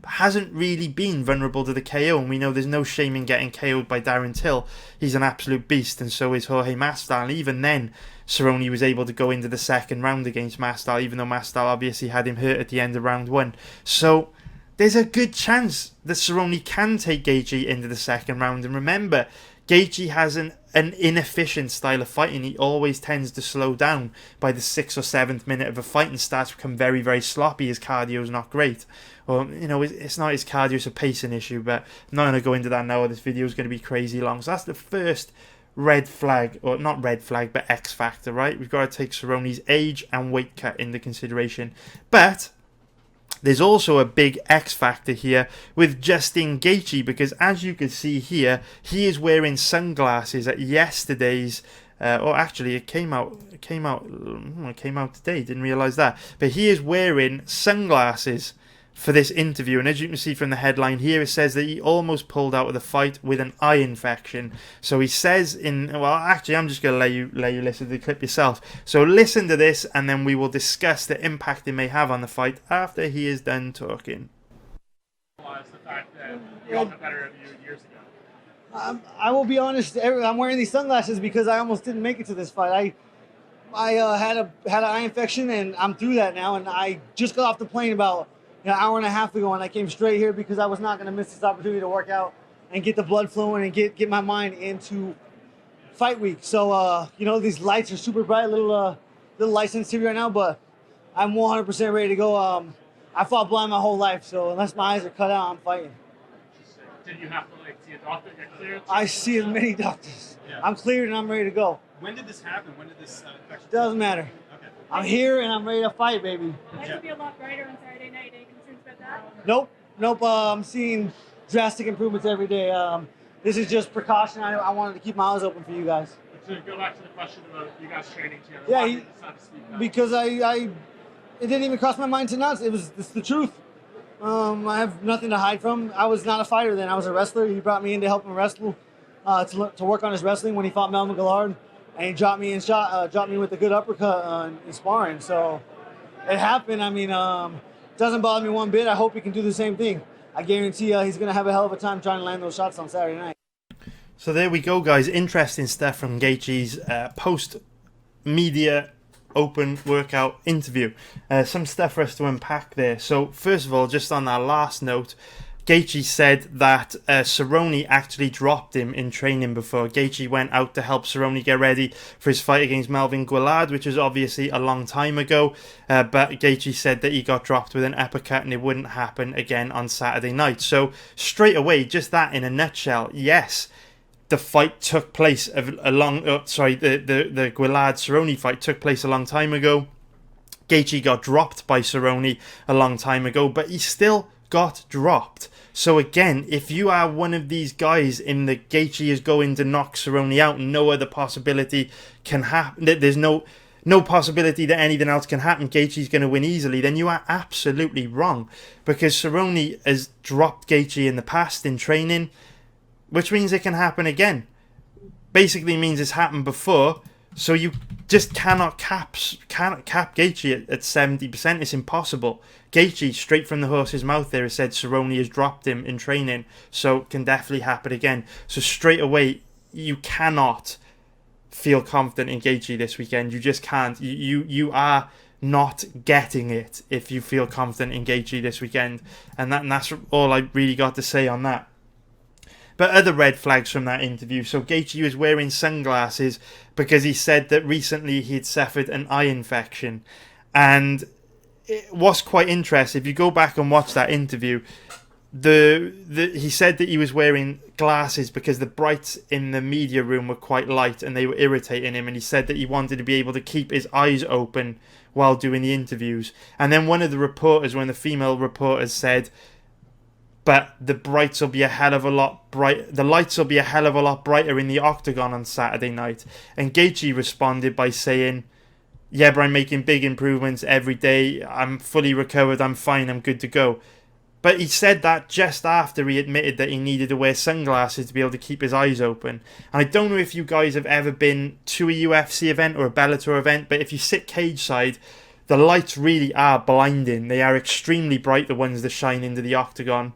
but hasn't really been vulnerable to the KO. And we know there's no shame in getting KO'd by Darren Till. He's an absolute beast, and so is Jorge Masvidal. Even then, Cerrone was able to go into the second round against Masvidal, even though Masvidal obviously had him hurt at the end of round 1. So there's a good chance that Cerrone can take Gaethje into the second round. And remember, Gaethje has an inefficient style of fighting. He always tends to slow down by the 6th or 7th minute of a fight and starts to become very, very sloppy. His cardio's not great. Or, you know, it's not his cardio, it's a pacing issue. But I'm not going to go into that now. This video is going to be crazy long. So that's the first red flag, or not red flag, but X factor, right? We've got to take Cerrone's age and weight cut into consideration. But there's also a big X factor here with Justin Gaethje, because as you can see here, he is wearing sunglasses at yesterday's. Or actually, it came out today. Didn't realize that, but he is wearing sunglasses for this interview. And as you can see from the headline here, it says that he almost pulled out of the fight with an eye infection. So he says well, actually, I'm just going to let you listen to the clip yourself. So listen to this, and then we will discuss the impact it may have on the fight after he is done talking. The fact that you're all competitor of you years ago. I will be honest. I'm wearing these sunglasses because I almost didn't make it to this fight. I had an eye infection, and I'm through that now. And I just got off the plane about an hour and a half ago, and I came straight here because I was not going to miss this opportunity to work out and get the blood flowing and get my mind into fight week. So, you know, these lights are super bright, little light sensitivity right now, but I'm 100% ready to go. I fought blind my whole life, so unless my eyes are cut out, I'm fighting. Did you have to see a doctor to get cleared? I see as many doctors. Yeah. I'm cleared and I'm ready to go. When did this happen? When did this infection? Doesn't matter. Okay. I'm here and I'm ready to fight, baby. Life would be a lot brighter on Saturday night. Any concerns about that? Nope. I'm seeing drastic improvements every day. This is just precaution. I wanted to keep my eyes open for you guys. To go back to the question about you guys training together. Yeah, why did you decide to speak up? because it didn't even cross my mind to not. It's the truth. I have nothing to hide from. I was not a fighter then. I was a wrestler. He brought me in to help him wrestle, to work on his wrestling when he fought Melvin Gillard, and he dropped me with a good uppercut in sparring. So it happened. I mean, doesn't bother me one bit. I hope he can do the same thing. I guarantee he's going to have a hell of a time trying to land those shots on Saturday night. So there we go, guys. Interesting stuff from Gaethje's post-media open workout interview. Some stuff for us to unpack there. So first of all, just on that last note, Gaethje said that Cerrone actually dropped him in training before. Gaethje went out to help Cerrone get ready for his fight against Melvin Gillard, which was obviously a long time ago. But Gaethje said that he got dropped with an uppercut and it wouldn't happen again on Saturday night. So straight away, just that in a nutshell, yes, the fight took place the Gillard-Cerrone fight took place a long time ago. Gaethje got dropped by Cerrone a long time ago, but he still got dropped. So again, if you are one of these guys in the Gaethje is going to knock Cerrone out, no other possibility can happen, there's no possibility that anything else can happen, Gaethje's going to win easily, then you are absolutely wrong. Because Cerrone has dropped Gaethje in the past in training, which means it can happen again. Basically means it's happened before, so you just cannot cap Gaethje at 70%. It's impossible. Gaethje, straight from the horse's mouth there, has said Cerrone has dropped him in training, so it can definitely happen again. So straight away, you cannot feel confident in Gaethje this weekend. You just can't. You are not getting it if you feel confident in Gaethje this weekend. And that's all I really got to say on that. But other red flags from that interview. So Gaethje was wearing sunglasses because he said that recently he'd suffered an eye infection. And it was quite interesting. If you go back and watch that interview, he said that he was wearing glasses because the brights in the media room were quite light and they were irritating him. And he said that he wanted to be able to keep his eyes open while doing the interviews. And then one of the reporters, one of the female reporters, said, but the lights will be a hell of a lot brighter in the octagon on Saturday night. And Gaethje responded by saying, yeah, but I'm making big improvements every day. I'm fully recovered. I'm fine. I'm good to go. But he said that just after he admitted that he needed to wear sunglasses to be able to keep his eyes open. And I don't know if you guys have ever been to a UFC event or a Bellator event, but if you sit cage side, the lights really are blinding. They are extremely bright, the ones that shine into the octagon.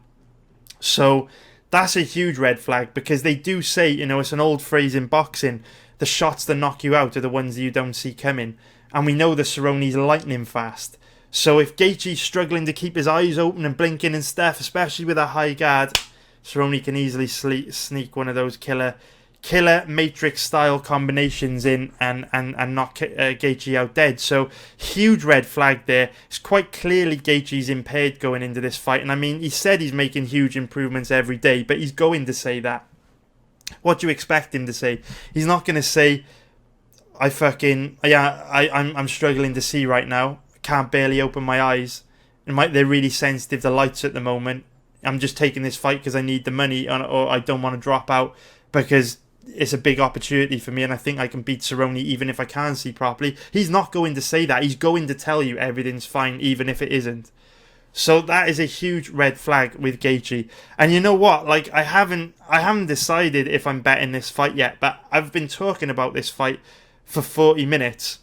So that's a huge red flag, because they do say, it's an old phrase in boxing, the shots that knock you out are the ones that you don't see coming. And we know the Cerrone's lightning fast. So if Gaethje's struggling to keep his eyes open and blinking and stuff, especially with a high guard, Cerrone can easily sneak one of those killer Matrix style combinations in and knock Gaethje out dead. So huge red flag there. It's quite clearly Gaethje's impaired going into this fight. And I mean, he said he's making huge improvements every day, but he's going to say that. What do you expect him to say? He's not going to say, I'm struggling to see right now. Can't barely open my eyes. They're really sensitive to lights at the moment. I'm just taking this fight because I need the money, or I don't want to drop out because it's a big opportunity for me and I think I can beat Cerrone even if I can't see properly. He's not going to say that. He's going to tell you everything's fine even if it isn't. So that is a huge red flag with Gaethje. And you know what? Like, I haven't decided if I'm betting this fight yet, but I've been talking about this fight for 40 minutes.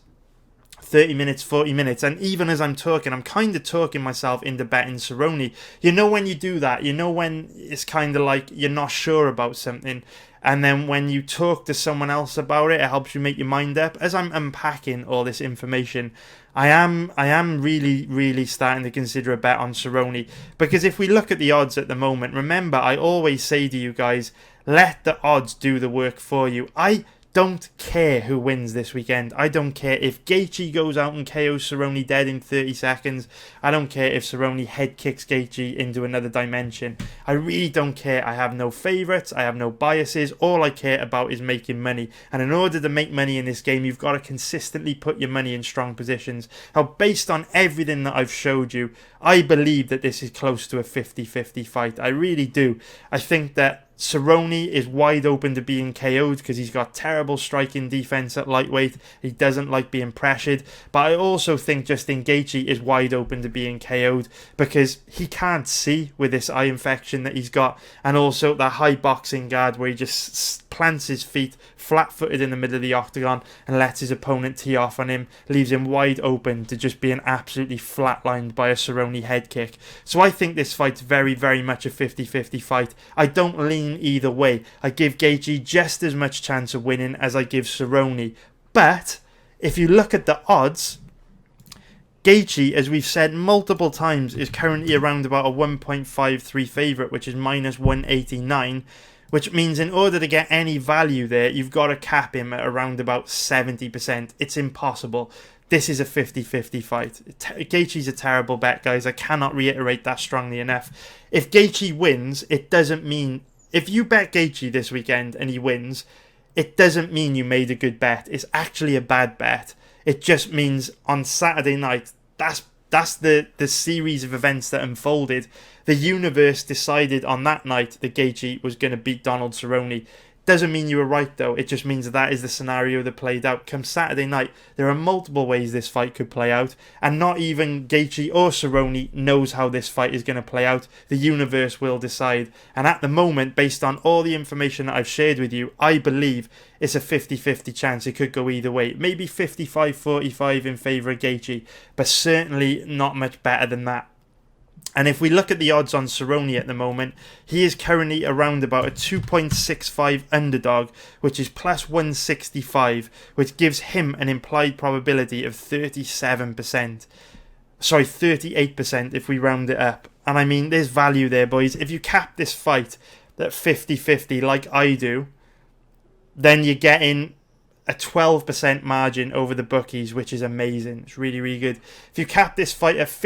30 minutes, 40 minutes, and even as I'm talking, I'm kind of talking myself into betting Cerrone. You know when you do that, when it's kind of like you're not sure about something, and then when you talk to someone else about it, it helps you make your mind up. As I'm unpacking all this information, I am really, really starting to consider a bet on Cerrone, because if we look at the odds at the moment, remember, I always say to you guys, let the odds do the work for you. I don't care who wins this weekend. I don't care if Gaethje goes out and KOs Cerrone dead in 30 seconds. I don't care if Cerrone head kicks Gaethje into another dimension. I really don't care. I have no favourites. I have no biases. All I care about is making money. And in order to make money in this game, you've got to consistently put your money in strong positions. Now, based on everything that I've showed you, I believe that this is close to a 50-50 fight. I really do. I think that Cerrone is wide open to being KO'd because he's got terrible striking defense at lightweight. He doesn't like being pressured. But I also think Justin Gaethje is wide open to being KO'd because he can't see with this eye infection that he's got, and also that high boxing guard where he just plants his feet flat-footed in the middle of the octagon and lets his opponent tee off on him, leaves him wide open to just being absolutely flatlined by a Cerrone head kick. So I think this fight's very, very much a 50-50 fight. I don't lean either way. I give Gaethje just as much chance of winning as I give Cerrone. But if you look at the odds, Gaethje, as we've said multiple times, is currently around about a 1.53 favourite, which is minus 189, which means in order to get any value there, you've got to cap him at around about 70%. It's impossible. This is a 50-50 fight. Gaethje's a terrible bet, guys. I cannot reiterate that strongly enough. If Gaethje wins, it doesn't mean... If you bet Gaethje this weekend and he wins, it doesn't mean you made a good bet. It's actually a bad bet. It just means on Saturday night, that's the series of events that unfolded. The universe decided on that night that Gaethje was going to beat Donald Cerrone. Doesn't mean you were right, though. It just means that is the scenario that played out. Come Saturday night, there are multiple ways this fight could play out, and not even Gaethje or Cerrone knows how this fight is going to play out. The universe will decide. And at the moment, based on all the information that I've shared with you, I believe it's a 50-50 chance. It could go either way. Maybe 55-45 in favour of Gaethje, but certainly not much better than that. And if we look at the odds on Cerrone at the moment, he is currently around about a 2.65 underdog, which is plus 165, which gives him an implied probability of 37%. Sorry, 38% if we round it up. And I mean, there's value there, boys. If you cap this fight at 50-50 like I do, then you're getting a 12% margin over the bookies, which is amazing. It's really, really good. If you cap this fight at